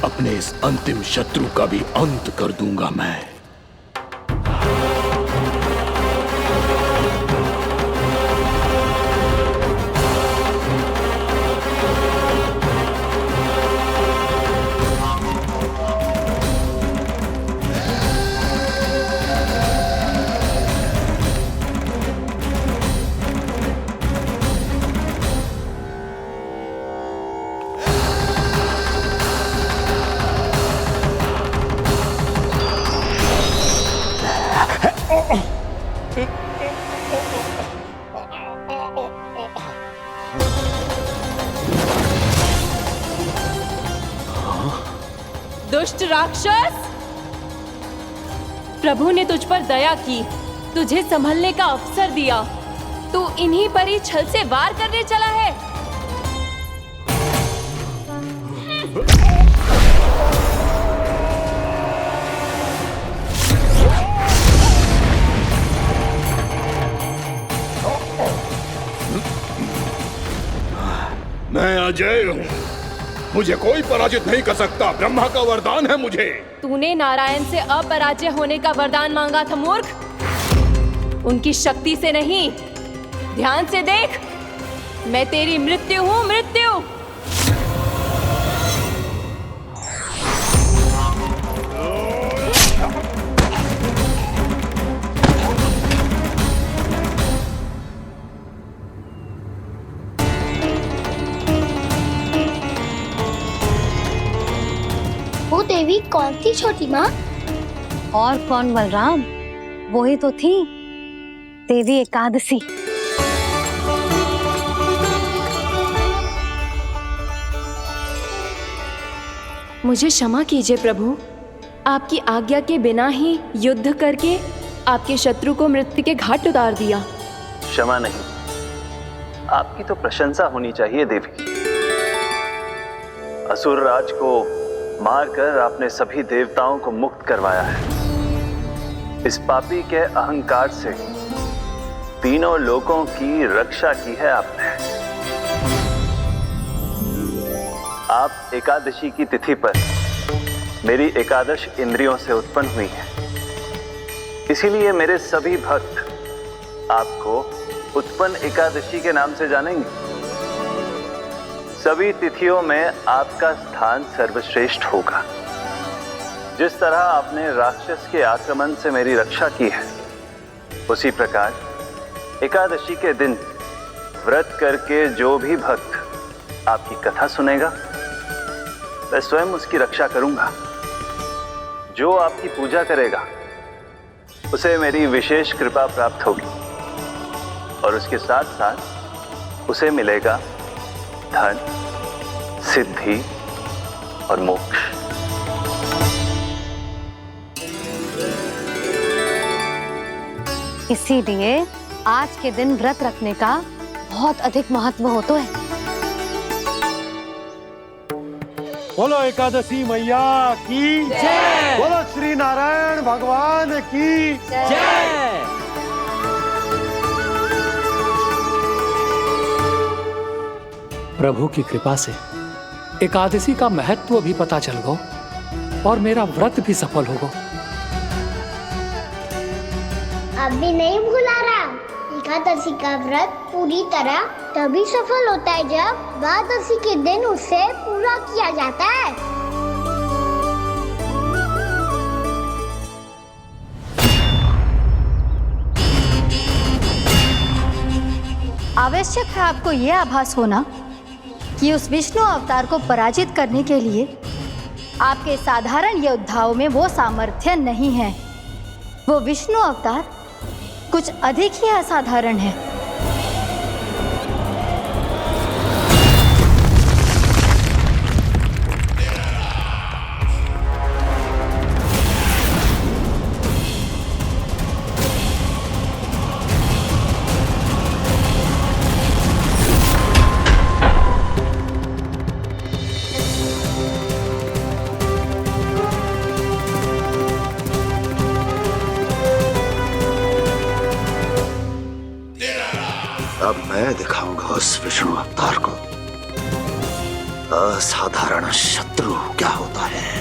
अपने इस अंतिम शत्रु का भी अंत कर दूंगा मैं। दुष्ट राक्षस, प्रभु ने तुझ पर दया की, तुझे संभलने का अवसर दिया। तू इन्हीं पर ही छल से वार करने चला है। मैं अजय हूँ, मुझे कोई पराजित नहीं कर सकता। ब्रह्मा का वरदान है मुझे। तूने नारायण से अपराजय होने का वरदान मांगा था मूर्ख। उनकी शक्ति से नहीं, ध्यान से देख। मैं तेरी मृत्यु हूँ, मृत्यु। वो देवी कौन थी छोटी माँ? और कौन बलराम, वो ही तो थी देवी एकादशी। मुझे क्षमा कीजिए प्रभु, आपकी आज्ञा के बिना ही युद्ध करके आपके शत्रु को मृत्यु के घाट उतार दिया। क्षमा नहीं, आपकी तो प्रशंसा होनी चाहिए देवी। असुर राज को मारकर आपने सभी देवताओं को मुक्त करवाया है। इस पापी के अहंकार से तीनों लोकों की रक्षा की है आपने। आप एकादशी की तिथि पर मेरी एकादश इंद्रियों से उत्पन्न हुई हैं। इसीलिए मेरे सभी भक्त आपको उत्पन्न एकादशी के नाम से जानेंगे। सभी तिथियों में आपका स्थान सर्वश्रेष्ठ होगा। जिस तरह आपने राक्षस के आक्रमण से मेरी रक्षा की है, उसी प्रकार एकादशी के दिन व्रत करके जो भी भक्त आपकी कथा सुनेगा, मैं स्वयं उसकी रक्षा करूंगा। जो आपकी पूजा करेगा उसे मेरी विशेष कृपा प्राप्त होगी और उसके साथ साथ उसे मिलेगा धन, सिद्धि और मोक्ष। इसीलिए आज के दिन व्रत रखने का बहुत अधिक महत्व होता है। बोलो एकादशी मैया की जय। बोलो श्री नारायण भगवान की जय। प्रभु की कृपा से एकादशी का महत्व भी पता चल गो और मेरा व्रत भी सफल हो गो। अभी नहीं भूला रहा, एकादशी का व्रत पूरी तरह तभी सफल होता है जब द्वादशी के दिन उसे पूरा किया जाता है। आवश्यक है आपको यह आभास होना कि उस विष्णु अवतार को पराजित करने के लिए आपके साधारण योद्धाओं में वो सामर्थ्य नहीं है। वो विष्णु अवतार कुछ अधिक ही असाधारण है। अब मैं दिखाऊंगा उस विष्णु अवतार को असाधारण शत्रु क्या होता है।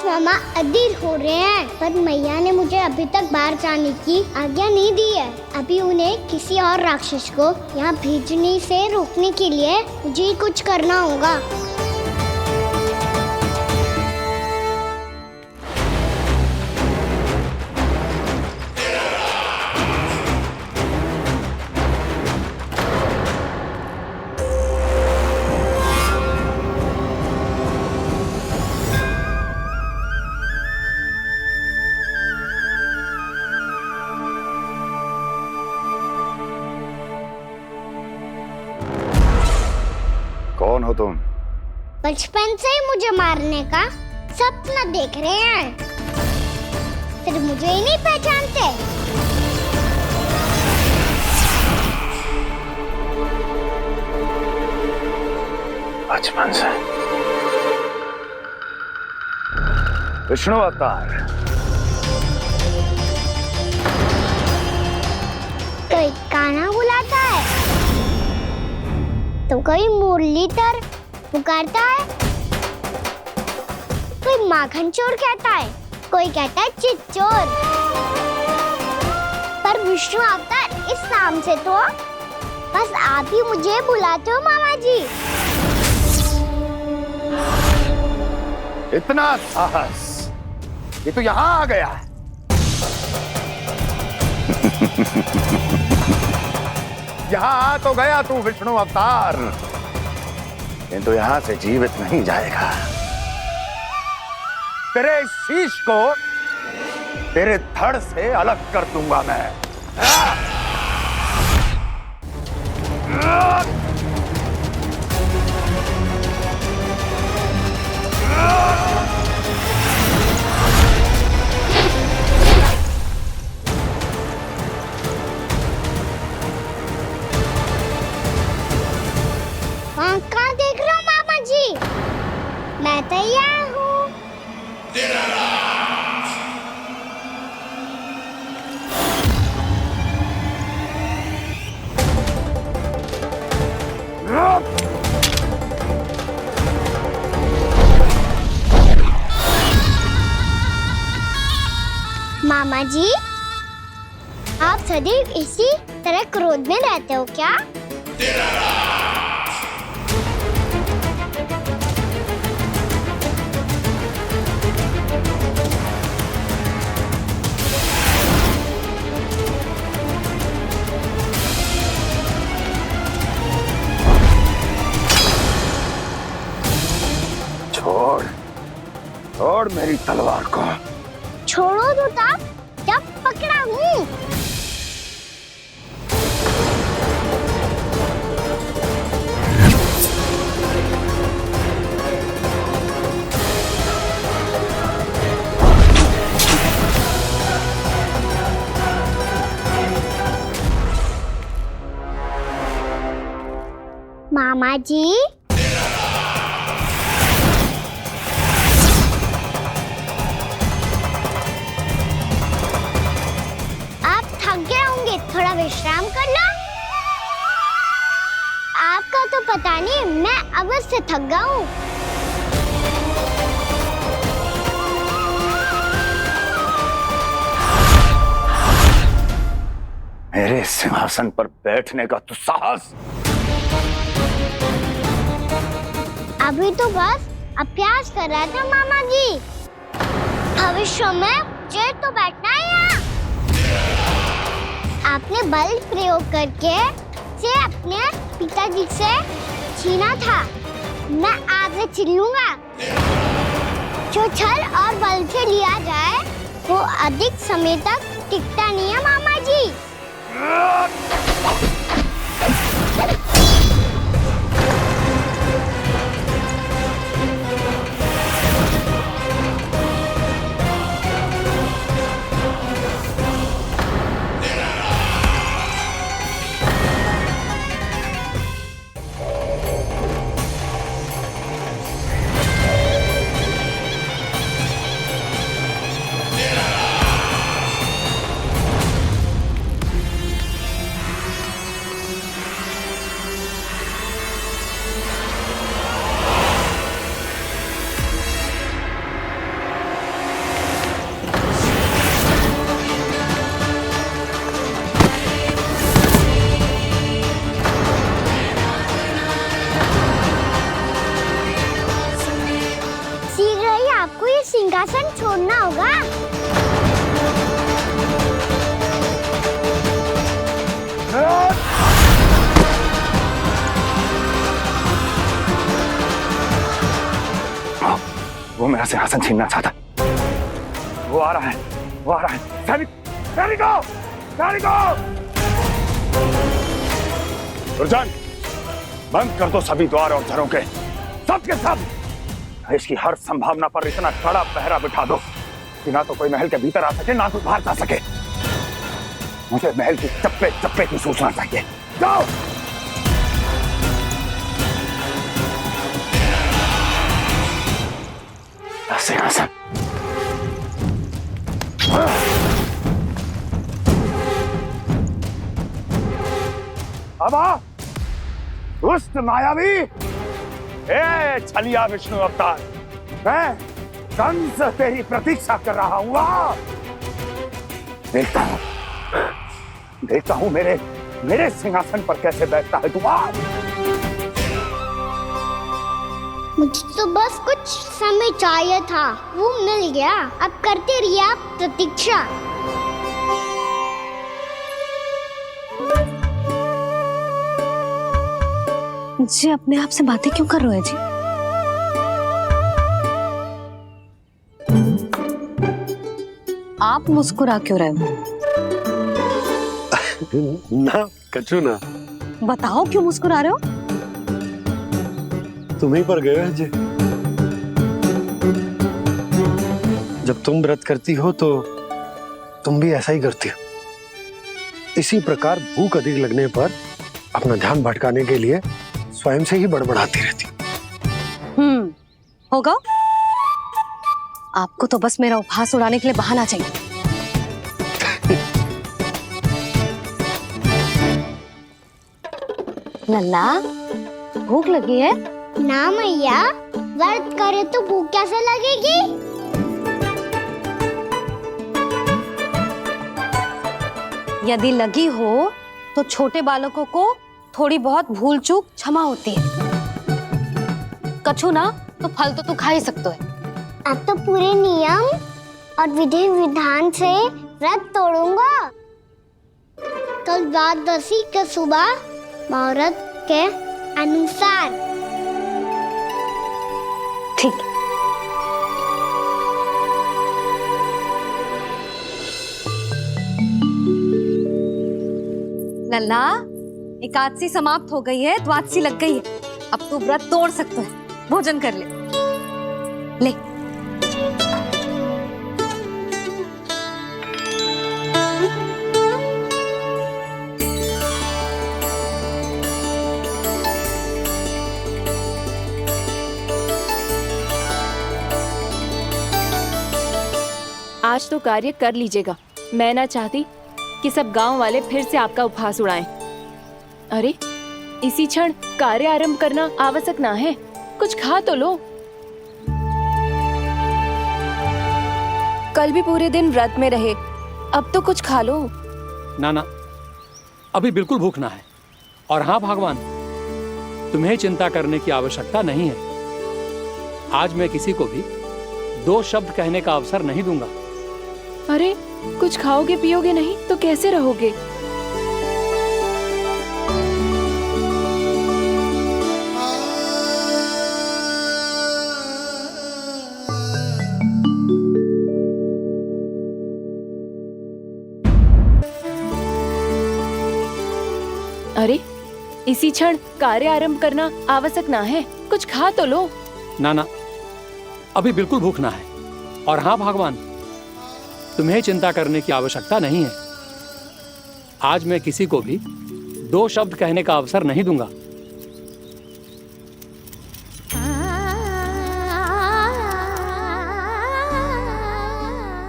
मामा अधीर हो रहे हैं, पर मैया ने मुझे अभी तक बाहर जाने की आज्ञा नहीं दी है। अभी उन्हें किसी और राक्षस को यहाँ भेजने से रोकने के लिए मुझे कुछ करना होगा। कौन हो तुम? बचपन से ही मुझे मारने का सपना देख रहे हैं, फिर मुझे ही नहीं पहचानते। बचपन से विष्णु अवतार। कोई कान्हा बुलाता है तो कोई मुरलीधर पुकारता है, कोई माखन चोर कहता है, कोई कहता है चिच्चोर। पर विष्णु अवतार इस नाम से तो बस आप ही मुझे बुलाते हो मामा जी। इतना साहस, ये तो यहाँ आ गया है। यहाँ आ तो गया तू विष्णु अवतार, किंतु यहाँ से जीवित नहीं जाएगा। तेरे इस शीश को तेरे धड़ से अलग कर दूंगा मैं। वहाँ कहाँ देख रहे हो मामा जी? मैं तैयार हूँ। मामा जी, आप सदैव इसी तरह क्रोध में रहते हो क्या? छोड़ छोड़ मेरी तलवार को। छोड़ो तो तब जब पकड़ा हूँ। मामा जी, आप थक गए होंगे, थोड़ा विश्राम कर लो। आपका तो पता नहीं, मैं अवश्य थक गया हूँ। मेरे सिंहासन पर बैठने का तो साहस। अभी तो बस अभ्यास कर रहा था मामा जी। भविष्य में मुझे तो बैठना है यहाँ। आपने बल प्रयोग करके से अपने पिताजी से छीना था। मैं आज से छीन लूंगा। जो छल और बल से लिया जाए वो अधिक समय तक टिकता नहीं है मामा जी। सिंहासन छोड़ना होगा। वो मेरा सिंहासन छीनना चाहता। वो आ रहा है, वो आ रहा है। सैनिकों, दुर्जन, बंद कर दो सभी द्वार और झरों के, सब के सब। इसकी हर संभावना पर इतना कड़ा पहरा बिठा दो कि ना तो कोई महल के भीतर आ सके, ना कोई बाहर जा सके। मुझे महल की चप्पे चप्पे की सूचना चाहिए। जाओ। सिंहासन। अब आ, दुष्ट मायावी, ए छलिया विष्णु अवतार, मैं कंस तेरी प्रतीक्षा कर रहा हूँ। देखता हूँ मेरे सिंहासन पर कैसे बैठता है तू। मुझे तो बस कुछ समय चाहिए था, वो मिल गया। अब करते रहिए आप प्रतीक्षा। जी अपने आप से बातें क्यों कर रहे हो जी? आप मुस्कुरा क्यों रहे हो? ना कछु ना। बताओ क्यों मुस्कुरा रहे हो? तुम ही पर गए अजय। जब तुम व्रत करती हो तो तुम भी ऐसा ही करती हो। इसी प्रकार भूख अधिक लगने पर अपना ध्यान भटकाने के लिए स्वयं से ही बड़बड़ाती रहती। होगा। आपको तो बस मेरा उपहास उड़ाने के लिए बहाना चाहिए। लल्ला, भूख लगी है? ना मैया, व्रत करे तो भूख कैसे लगेगी? यदि लगी हो तो छोटे बालकों को थोड़ी बहुत भूल चूक क्षमा होती है। कछु ना तो फल तो तू खा ही सकते है। अब तो पूरे नियम और विधि विधान से व्रत तोड़ूंगा। कल द्वादशी के सुबह मुहूर्त के अनुसार। ठीक। लल्ला, एकादशी समाप्त हो गई है, द्वादशी लग गई है। अब तू व्रत तोड़ सकते है। भोजन कर ले। ले। आज तो कार्य कर लीजिएगा। मैं ना चाहती कि सब गांव वाले फिर से आपका उपहास उड़ाएं। अरे, इसी क्षण कार्य आरंभ करना आवश्यक ना है। कुछ खा तो लो। कल भी पूरे दिन व्रत में रहे, अब तो कुछ खा लो। ना ना, अभी बिल्कुल भूख ना है। और हाँ भगवान, तुम्हें चिंता करने की आवश्यकता नहीं है। आज मैं किसी को भी 2 शब्द कहने का अवसर नहीं दूंगा। अरे, कुछ खाओगे पियोगे नहीं तो कैसे रहोगे? अरे, इसी क्षण कार्य आरंभ करना आवश्यक ना है। कुछ खा तो लो। ना ना, अभी बिल्कुल भूख ना है। और हाँ भगवान, तुम्हें चिंता करने की आवश्यकता नहीं है। आज मैं किसी को भी 2 शब्द कहने का अवसर नहीं दूंगा।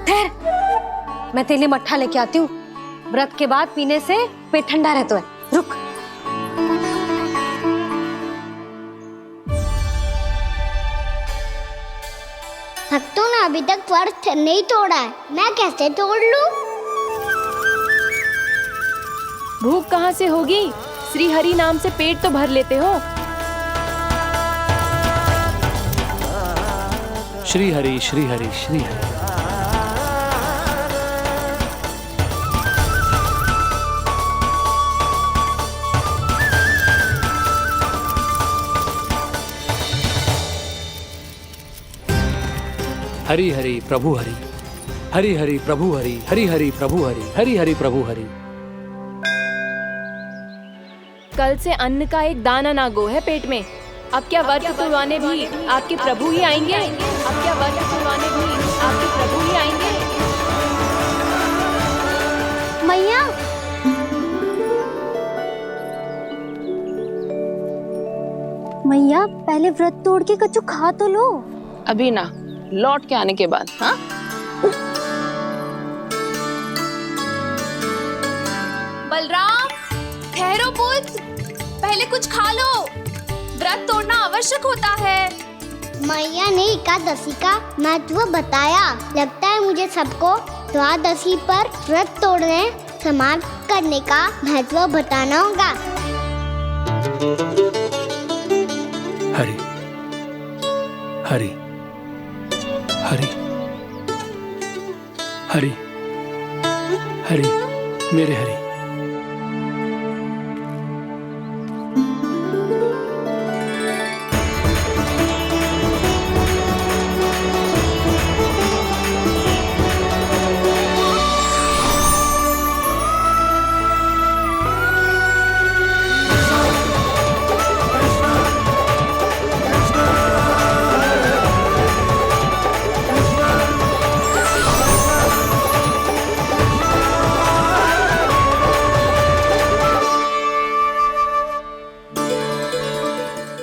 ठहर, मैं तेरे लिए मट्ठा लेके आती हूँ। व्रत के बाद पीने से पेट ठंडा रहता है। रुक। भक्तों ने अभी तक व्रत नहीं तोड़ा है, मैं कैसे तोड़ लूं? भूख कहाँ से होगी? श्री हरि नाम से पेट तो भर लेते हो। श्री हरि श्री हरि श्री हरि। हरि हरि प्रभु हरि, हरि हरि प्रभु हरि, हरि हरि प्रभु हरि, हरि हरि प्रभु हरि। कल से अन्न का एक दाना ना गो है पेट में। अब क्या व्रत तुड़वाने भी आपके प्रभु ही आएंगे? अब क्या व्रत तुड़वाने भी आपके प्रभु ही आएंगे? मैया, मैया पहले व्रत तोड़ के कच्चू खा तो लो। अभी ना, लौट के आने के बाद। हाँ, बलराम, ठहरो पुत्र, पहले कुछ खा लो। व्रत तोड़ना आवश्यक होता है। मैया ने एकादशी का महत्व बताया। लगता है मुझे सबको द्वादशी पर व्रत तोड़ने समाप्त करने का महत्व बताना होगा। हरि हरि हरि हरि हरि, मेरे हरि।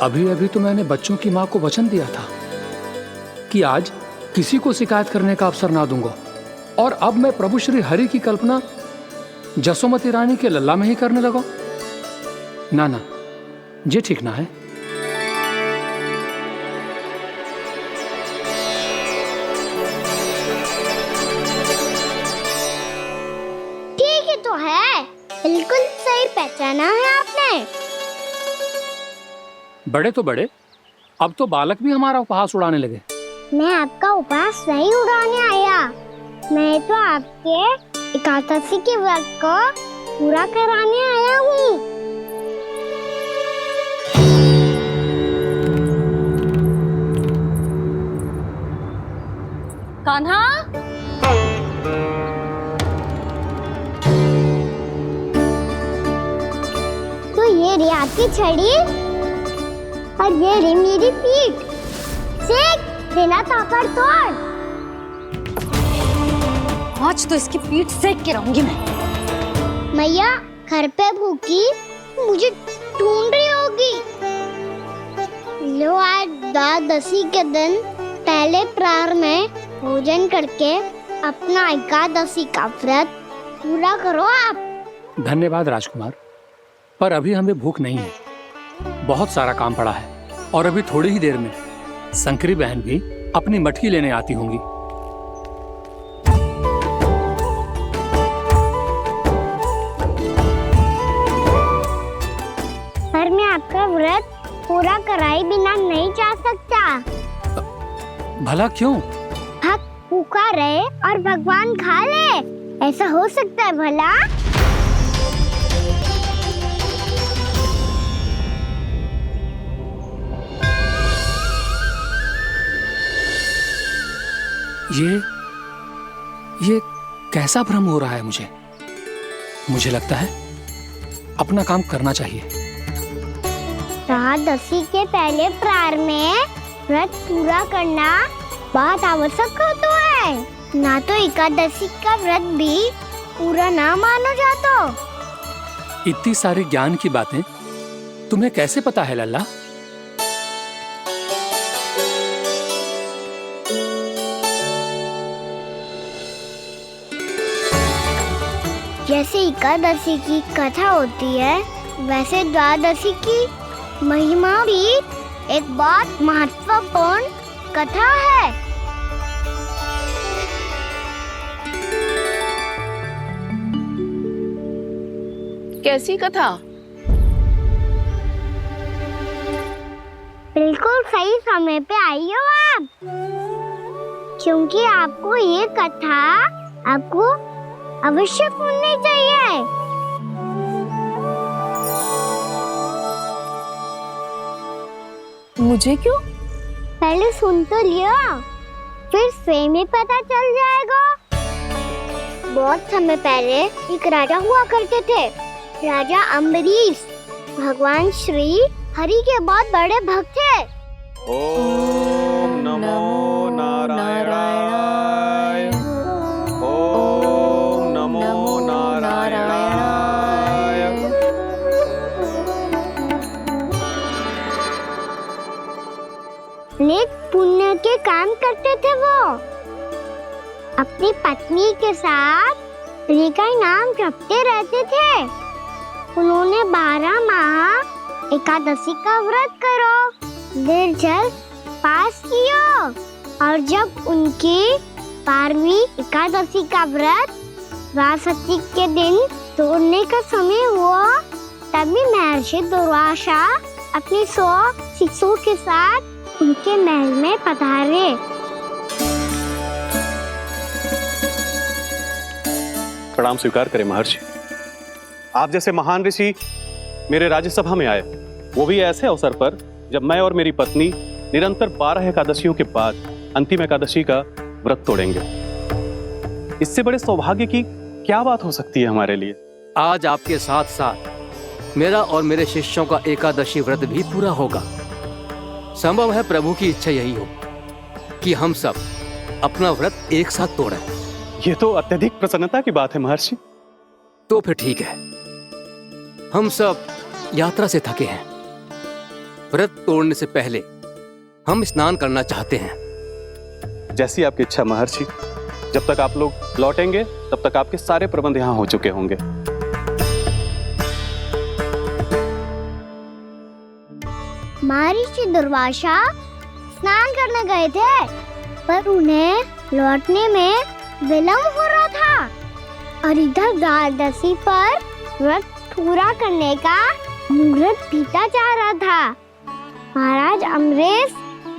अभी अभी तो मैंने बच्चों की माँ को वचन दिया था कि आज किसी को शिकायत करने का अवसर ना दूंगा, और अब मैं प्रभु श्री हरि की कल्पना जसोमती रानी के लल्ला में ही करने लगा। ना ना, ये ठीक ना है। ठीक ही तो है, बिल्कुल सही पहचाना है आपने। बड़े तो बड़े, अब तो बालक भी हमारा उपहास उड़ाने लगे। मैं आपका उपहास नहीं उड़ाने आया, मैं तो आपके एकादशी के व्रत को पूरा कराने आया हूँ। कान्हा, तो ये रे आपकी छड़ी और ये रे मेरी पीठ, सेक देना ताकड़ तोड़। आज तो इसकी पीठ सेक के रहूंगी मैं। मैया घर पे भूखी मुझे ढूंढ रही होगी। लो आज द्वादशी के दिन पहले प्रहर में भोजन करके अपना एकादशी का व्रत पूरा करो आप। धन्यवाद राजकुमार, पर अभी हमें भूख नहीं है, बहुत सारा काम पड़ा है, और अभी थोड़ी ही देर में शंकरी बहन भी अपनी मटकी लेने आती होंगी। पर मैं आपका व्रत पूरा कराए बिना नहीं जा सकता। भला क्यों? भक्त भूखा रहे और भगवान खा ले, ऐसा हो सकता है भला? ये कैसा भ्रम हो रहा है मुझे लगता है अपना काम करना चाहिए। द्वादशी के पहले प्रहर में व्रत पूरा करना बहुत आवश्यक होता है, ना तो एकादशी का व्रत भी पूरा ना मानो जातो। इतनी सारी ज्ञान की बातें तुम्हें कैसे पता है लल्ला? जैसे एकादशी की कथा होती है, वैसे द्वादशी की महिमा भी एक बहुत महत्वपूर्ण कथा है। कैसी कथा? बिल्कुल सही समय पे आई हो आप, क्योंकि आपको ये कथा आपको अवश्य सुननी चाहिए। मुझे क्यों? पहले सुन तो लियो, फिर स्वयं ही पता चल जाएगा। बहुत समय पहले एक राजा हुआ करते थे, राजा अम्बरीश। भगवान श्री हरि के बहुत बड़े भक्त थे। ओम नमो नारायणाय। ओम नमो नारायणाय। नेक पुण्य के काम करते थे वो। अपनी पत्नी के साथ हरि का नाम जपते रहते थे। उन्होंने 12 माह एकादशी का व्रत करो निर्जल पास किया, और जब उनकी 12वीं एकादशी का व्रत द्वादशी के दिन तोड़ने का समय हुआ, तभी महर्षि दुर्वासा अपनी 100 शिष्यों के साथ उनके महल में पधारे। प्रणाम स्वीकार करें महर्षि। आप जैसे महान ऋषि मेरे राज्यसभा में आए, वो भी ऐसे अवसर पर जब मैं और मेरी पत्नी निरंतर 12 एकादशियों के बाद अंतिम एकादशी का व्रत तोड़ेंगे। इससे बड़े सौभाग्य की क्या बात हो सकती है हमारे लिए? आज आपके साथ साथ मेरा और मेरे शिष्यों का एकादशी व्रत भी पूरा होगा। संभव है प्रभु की इच्छा यही हो कि हम सब अपना व्रत एक साथ तोड़ें। ये तो अत्यधिक प्रसन्नता की बात है महर्षि। तो फिर ठीक है, हम सब यात्रा से थके हैं, व्रत तोड़ने से पहले हम स्नान करना चाहते हैं। जैसी आपकी इच्छा महर्षि। जब तक आप लोग लौटेंगे तब तक आपके सारे प्रबंध यहाँ हो चुके होंगे। महर्षि दुर्वासा स्नान करने गए थे, पर उन्हें लौटने में विलंब हो रहा था और इधर द्वादशी पर व्रत पूरा करने का मुहूर्त बीता जा रहा था। महाराज अमरीश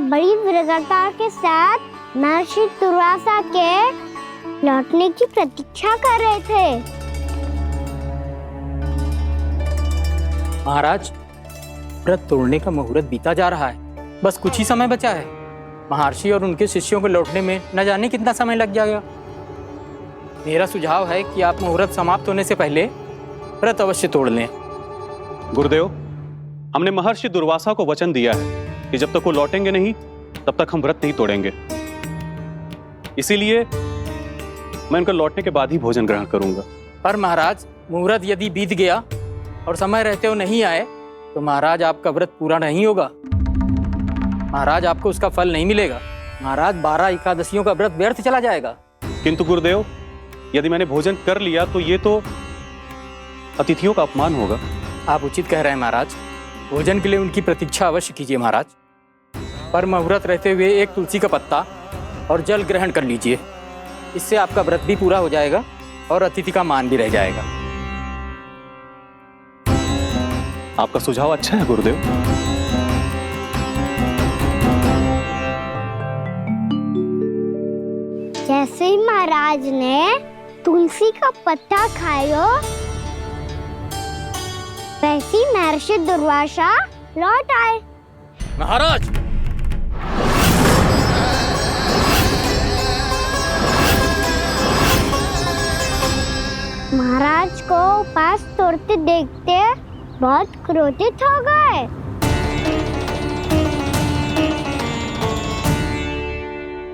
बड़ी विरगता के साथ महर्षि दुर्वासा के लौटने की प्रतीक्षा कर रहे थे। महाराज, व्रत तोड़ने का मुहूर्त बीता जा रहा है, बस कुछ ही समय बचा है। महर्षि और उनके शिष्यों को लौटने में न जाने कितना समय लग जाएगा। मेरा सुझाव है कि आप मुहूर्त समाप्त होने से पहले व्रत अवश्य तोड़ लें। गुरुदेव, हमने महर्षि दुर्वासा को वचन दिया है कि जब तक वो लौटेंगे नहीं तब तक हम व्रत नहीं तोड़ेंगे। इसीलिए मैं उनका लौटने के बाद ही भोजन ग्रहण करूंगा। पर महाराज, मुहूर्त यदि बीत गया और समय रहते हो नहीं आए तो महाराज आपका व्रत पूरा नहीं होगा। महाराज, आपको उसका फल नहीं मिलेगा। महाराज, 12 एकादशियों का व्रत व्यर्थ चला जाएगा। किंतु गुरुदेव, यदि मैंने भोजन कर लिया तो ये तो अतिथियों का अपमान होगा। आप उचित कह रहे हैं महाराज। भोजन के लिए उनकी प्रतीक्षा अवश्य कीजिए महाराज। पर मुहूर्त रहते हुए एक तुलसी का पत्ता और जल ग्रहण कर लीजिए। इससे आपका व्रत भी पूरा हो जाएगा और अतिथि का मान भी रह जाएगा। आपका सुझाव अच्छा है गुरुदेव। जैसे ही महाराज ने तुलसी का पत्ता खाया, वैसे ही महर्षि दुर्वासा लौट आए। महाराज, महाराज को उपास तोड़ते देखते बहुत क्रोधित हो गए।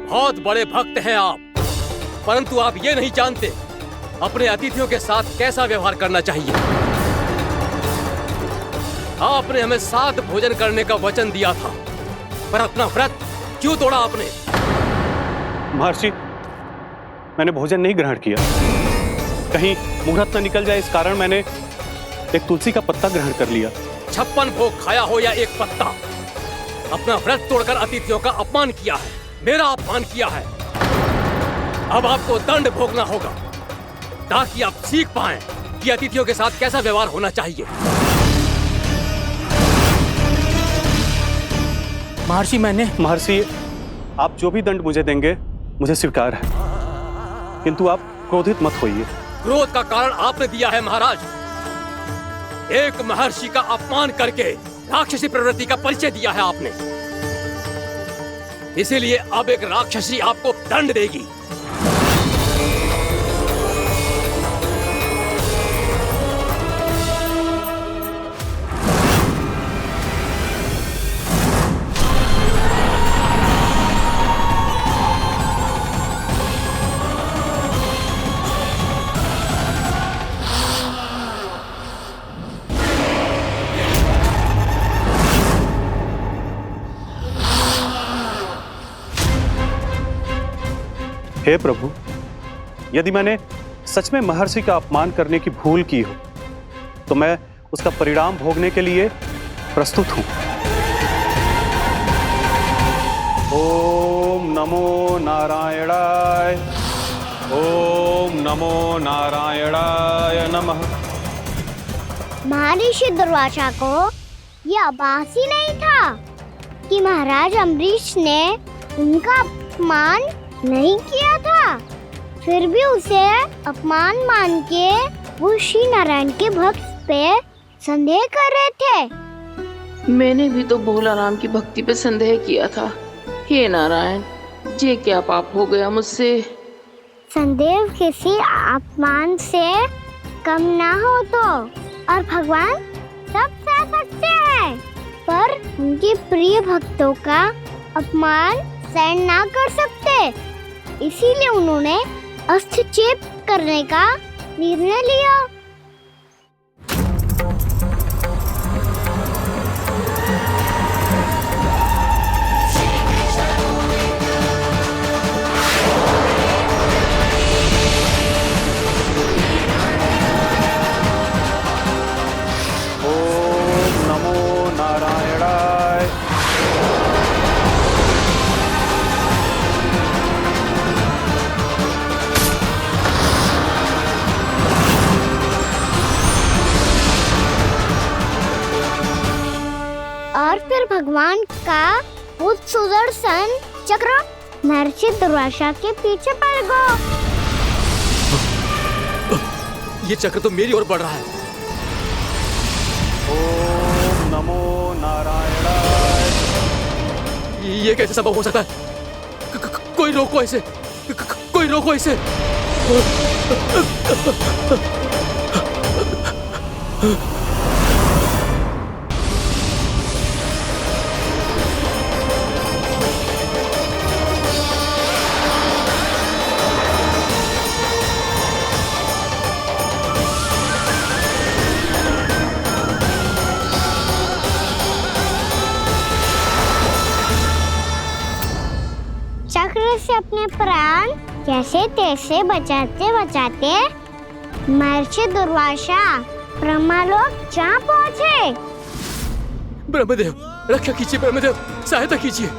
बहुत बड़े भक्त हैं आप, परंतु आप ये नहीं जानते अपने अतिथियों के साथ कैसा व्यवहार करना चाहिए। आपने हमें साथ भोजन करने का वचन दिया था, पर अपना व्रत क्यों तोड़ा आपने? महर्षि, मैंने भोजन नहीं ग्रहण किया। कहीं मुहूर्त न निकल जाए इस कारण मैंने एक तुलसी का पत्ता ग्रहण कर लिया। 56 भोग खाया हो या एक पत्ता, अपना व्रत तोड़कर अतिथियों का अपमान किया है, मेरा अपमान किया है। अब आपको दंड भोगना होगा ताकि आप सीख पाएं कि अतिथियों के साथ कैसा व्यवहार होना चाहिए। महर्षि, आप जो भी दंड मुझे देंगे मुझे स्वीकार है, किंतु आप क्रोधित मत होइए। क्रोध का कारण आपने दिया है महाराज। एक महर्षि का अपमान करके राक्षसी प्रवृत्ति का परिचय दिया है आपने। इसीलिए अब एक राक्षसी आपको दंड देगी। हे प्रभु, यदि मैंने सच में महर्षि का अपमान करने की भूल की हो तो मैं उसका परिणाम भोगने के लिए प्रस्तुत हूं। ओम नमो नारायणाय, ओम नमो नारायणाय नमः। महर्षि दुर्वासा को यह आभास ही नहीं था कि महाराज अम्बरीश ने उनका अपमान नहीं किया था। फिर भी उसे अपमान मान के वो श्री नारायण के भक्त पे संदेह कर रहे थे। मैंने भी तो भोला राम की भक्ति पे संदेह किया था। हे नारायण, ये क्या पाप हो गया मुझसे? संदेह किसी अपमान से कम ना हो तो, और भगवान सब सह सकते हैं, पर उनके प्रिय भक्तों का अपमान सहन ना कर सकते। इसीलिए उन्होंने हस्तक्षेप करने का निर्णय लिया। उस सुदर्शन चक्र महर्षि दुर्वासा के पीछे पड़ गो। ये चक्र तो मेरी ओर बढ़ रहा है। ओम नमो नारायणाय। ये कैसे संभव हो सकता है? कोई रोको इसे, कोई रोको इसे। चक्र से अपने प्राण जैसे तैसे बचाते बचाते महर्षि दुर्वासा ब्रह्मलोक जा पहुँचे। ब्रह्मदेव रक्षा कीजिए, ब्रह्मदेव सहायता कीजिए,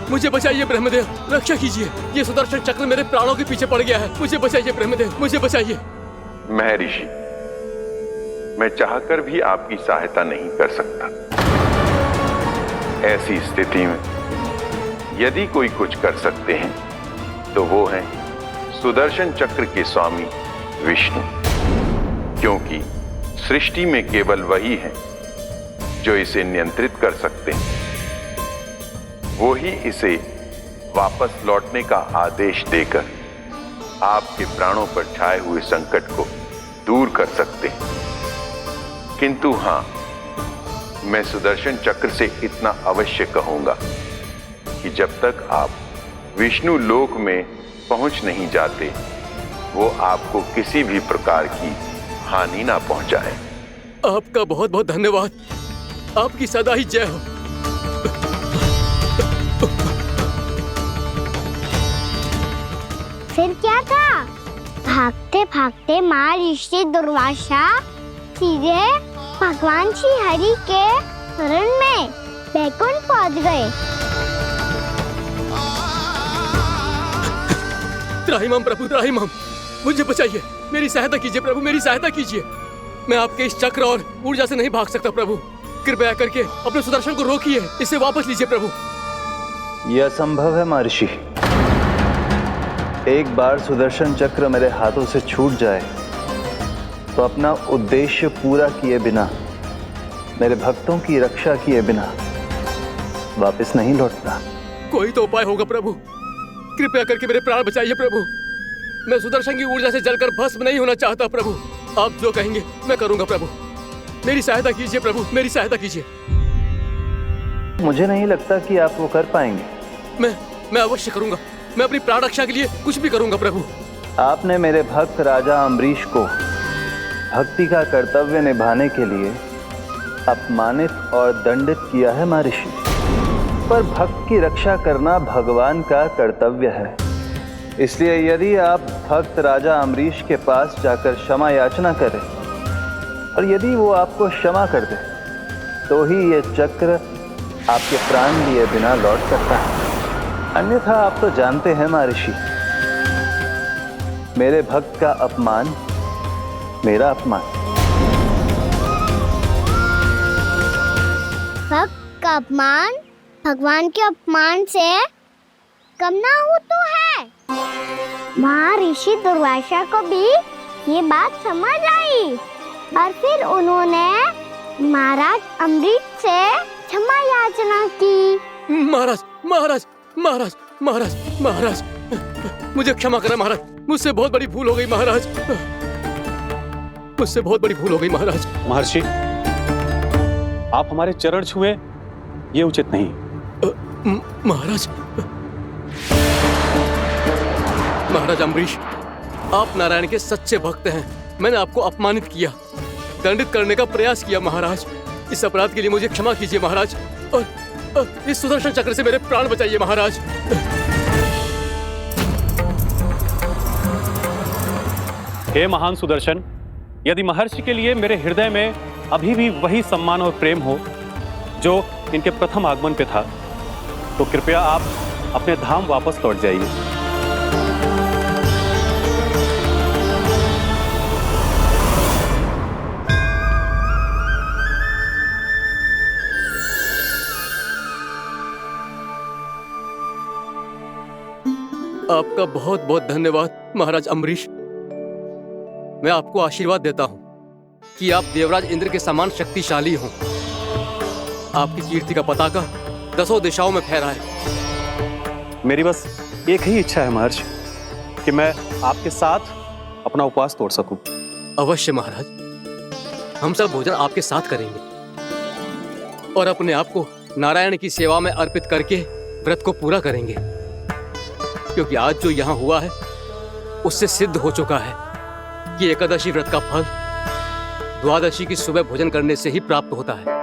मुझे बचाइए ब्रह्मदेव, रक्षा कीजिए। ये सुदर्शन चक्र मेरे प्राणों के पीछे पड़ गया है, मुझे बचाइए ब्रह्मदेव, मुझे बचाइए। महर्षि, मैं चाहकर भी आपकी सहायता नहीं कर सकता। ऐसी स्थिति में यदि कोई कुछ कर सकते हैं तो वो है सुदर्शन चक्र के स्वामी विष्णु, क्योंकि सृष्टि में केवल वही है जो इसे नियंत्रित कर सकते हैं। वो ही इसे वापस लौटने का आदेश देकर आपके प्राणों पर छाए हुए संकट को दूर कर सकते हैं। किंतु हां, मैं सुदर्शन चक्र से इतना अवश्य कहूंगा कि जब तक आप विष्णु लोक में पहुंच नहीं जाते, वो आपको किसी भी प्रकार की हानि ना पहुंचाए। आपका बहुत बहुत धन्यवाद, आपकी सदा ही जय हो। फिर क्या था? भागते भागते महर्षि दुर्वासा सीधे भगवान श्री हरि के शरण में बैकुंठ पहुंच गए। त्राहिमाम प्रभु, त्राहिमाम, मुझे बचाइए, मेरी सहायता कीजिए प्रभु, मेरी सहायता कीजिए। मैं आपके इस चक्र और ऊर्जा से नहीं भाग सकता प्रभु, कृपया करके अपने सुदर्शन को रोकिए, इसे वापस लीजिए प्रभु। यह असंभव है महर्षि। एक बार सुदर्शन चक्र मेरे हाथों से छूट जाए तो अपना उद्देश्य पूरा किए बिना, मेरे भक्तों की रक्षा किए बिना वापस नहीं लौटता। कोई तो उपाय होगा प्रभु, कृपया करके मेरे प्राण बचाइए प्रभु। मैं सुदर्शन की ऊर्जा से जलकर भस्म नहीं होना चाहता प्रभु। आप जो कहेंगे मैं करूंगा प्रभु, मेरी सहायता कीजिए प्रभु, मेरी सहायता कीजिए। मुझे नहीं लगता कि आप वो कर पाएंगे। मैं अवश्य करूंगा, मैं अपनी प्राण रक्षा के लिए कुछ भी करूंगा प्रभु। आपने मेरे भक्त राजा अम्बरीश को भक्ति का कर्तव्य निभाने के लिए अपमानित और दंडित किया है महर्षि, पर भक्त की रक्षा करना भगवान का कर्तव्य है। इसलिए यदि आप भक्त राजा अम्बरीश के पास जाकर क्षमा याचना करें और यदि वो आपको क्षमा कर दे तो ही ये चक्र आपके प्राण लिए बिना लौट सकता है। अन्यथा आप तो जानते हैं महर्षि, मेरे भक्त का अपमान मेरा अपमान। भक्त का अपमान भगवान के अपमान से कम ना हो तो है। महर्षि दुर्वासा को भी ये बात समझ आई और फिर उन्होंने महाराज अम्बरीश से क्षमा याचना की। महाराज महाराज महाराज महाराज महाराज, मुझे क्षमा करें महाराज, मुझसे बहुत बड़ी भूल हो गई महाराज, मुझसे बहुत बड़ी भूल हो गई महाराज। महर्षि, आप हमारे चरण छुए ये उचित नहीं। महाराज, महाराज अम्बरीश, आप नारायण के सच्चे भक्त हैं। मैंने आपको अपमानित किया, दंडित करने का प्रयास किया महाराज। इस अपराध के लिए मुझे क्षमा कीजिए महाराज, और इस सुदर्शन चक्र से मेरे प्राण बचाइए महाराज। हे महान सुदर्शन, यदि महर्षि के लिए मेरे हृदय में अभी भी वही सम्मान और प्रेम हो जो इनके प्रथम आगमन पे था, तो कृपया आप अपने धाम वापस लौट जाइए। आपका बहुत बहुत धन्यवाद महाराज अम्बरीश। मैं आपको आशीर्वाद देता हूँ कि आप देवराज इंद्र के समान शक्तिशाली हों। आपकी कीर्ति का पताका 10 दिशाओं में फहराए। मेरी बस एक ही इच्छा है महर्षि कि मैं आपके साथ अपना उपवास तोड़ सकूं। अवश्य महाराज, हम सब भोजन आपके साथ करेंगे और अपने आप को नारायण की सेवा में अर्पित करके व्रत को पूरा करेंगे, क्योंकि आज जो यहाँ हुआ है उससे सिद्ध हो चुका है कि एकादशी व्रत का फल द्वादशी की सुबह भोजन करने से ही प्राप्त होता है।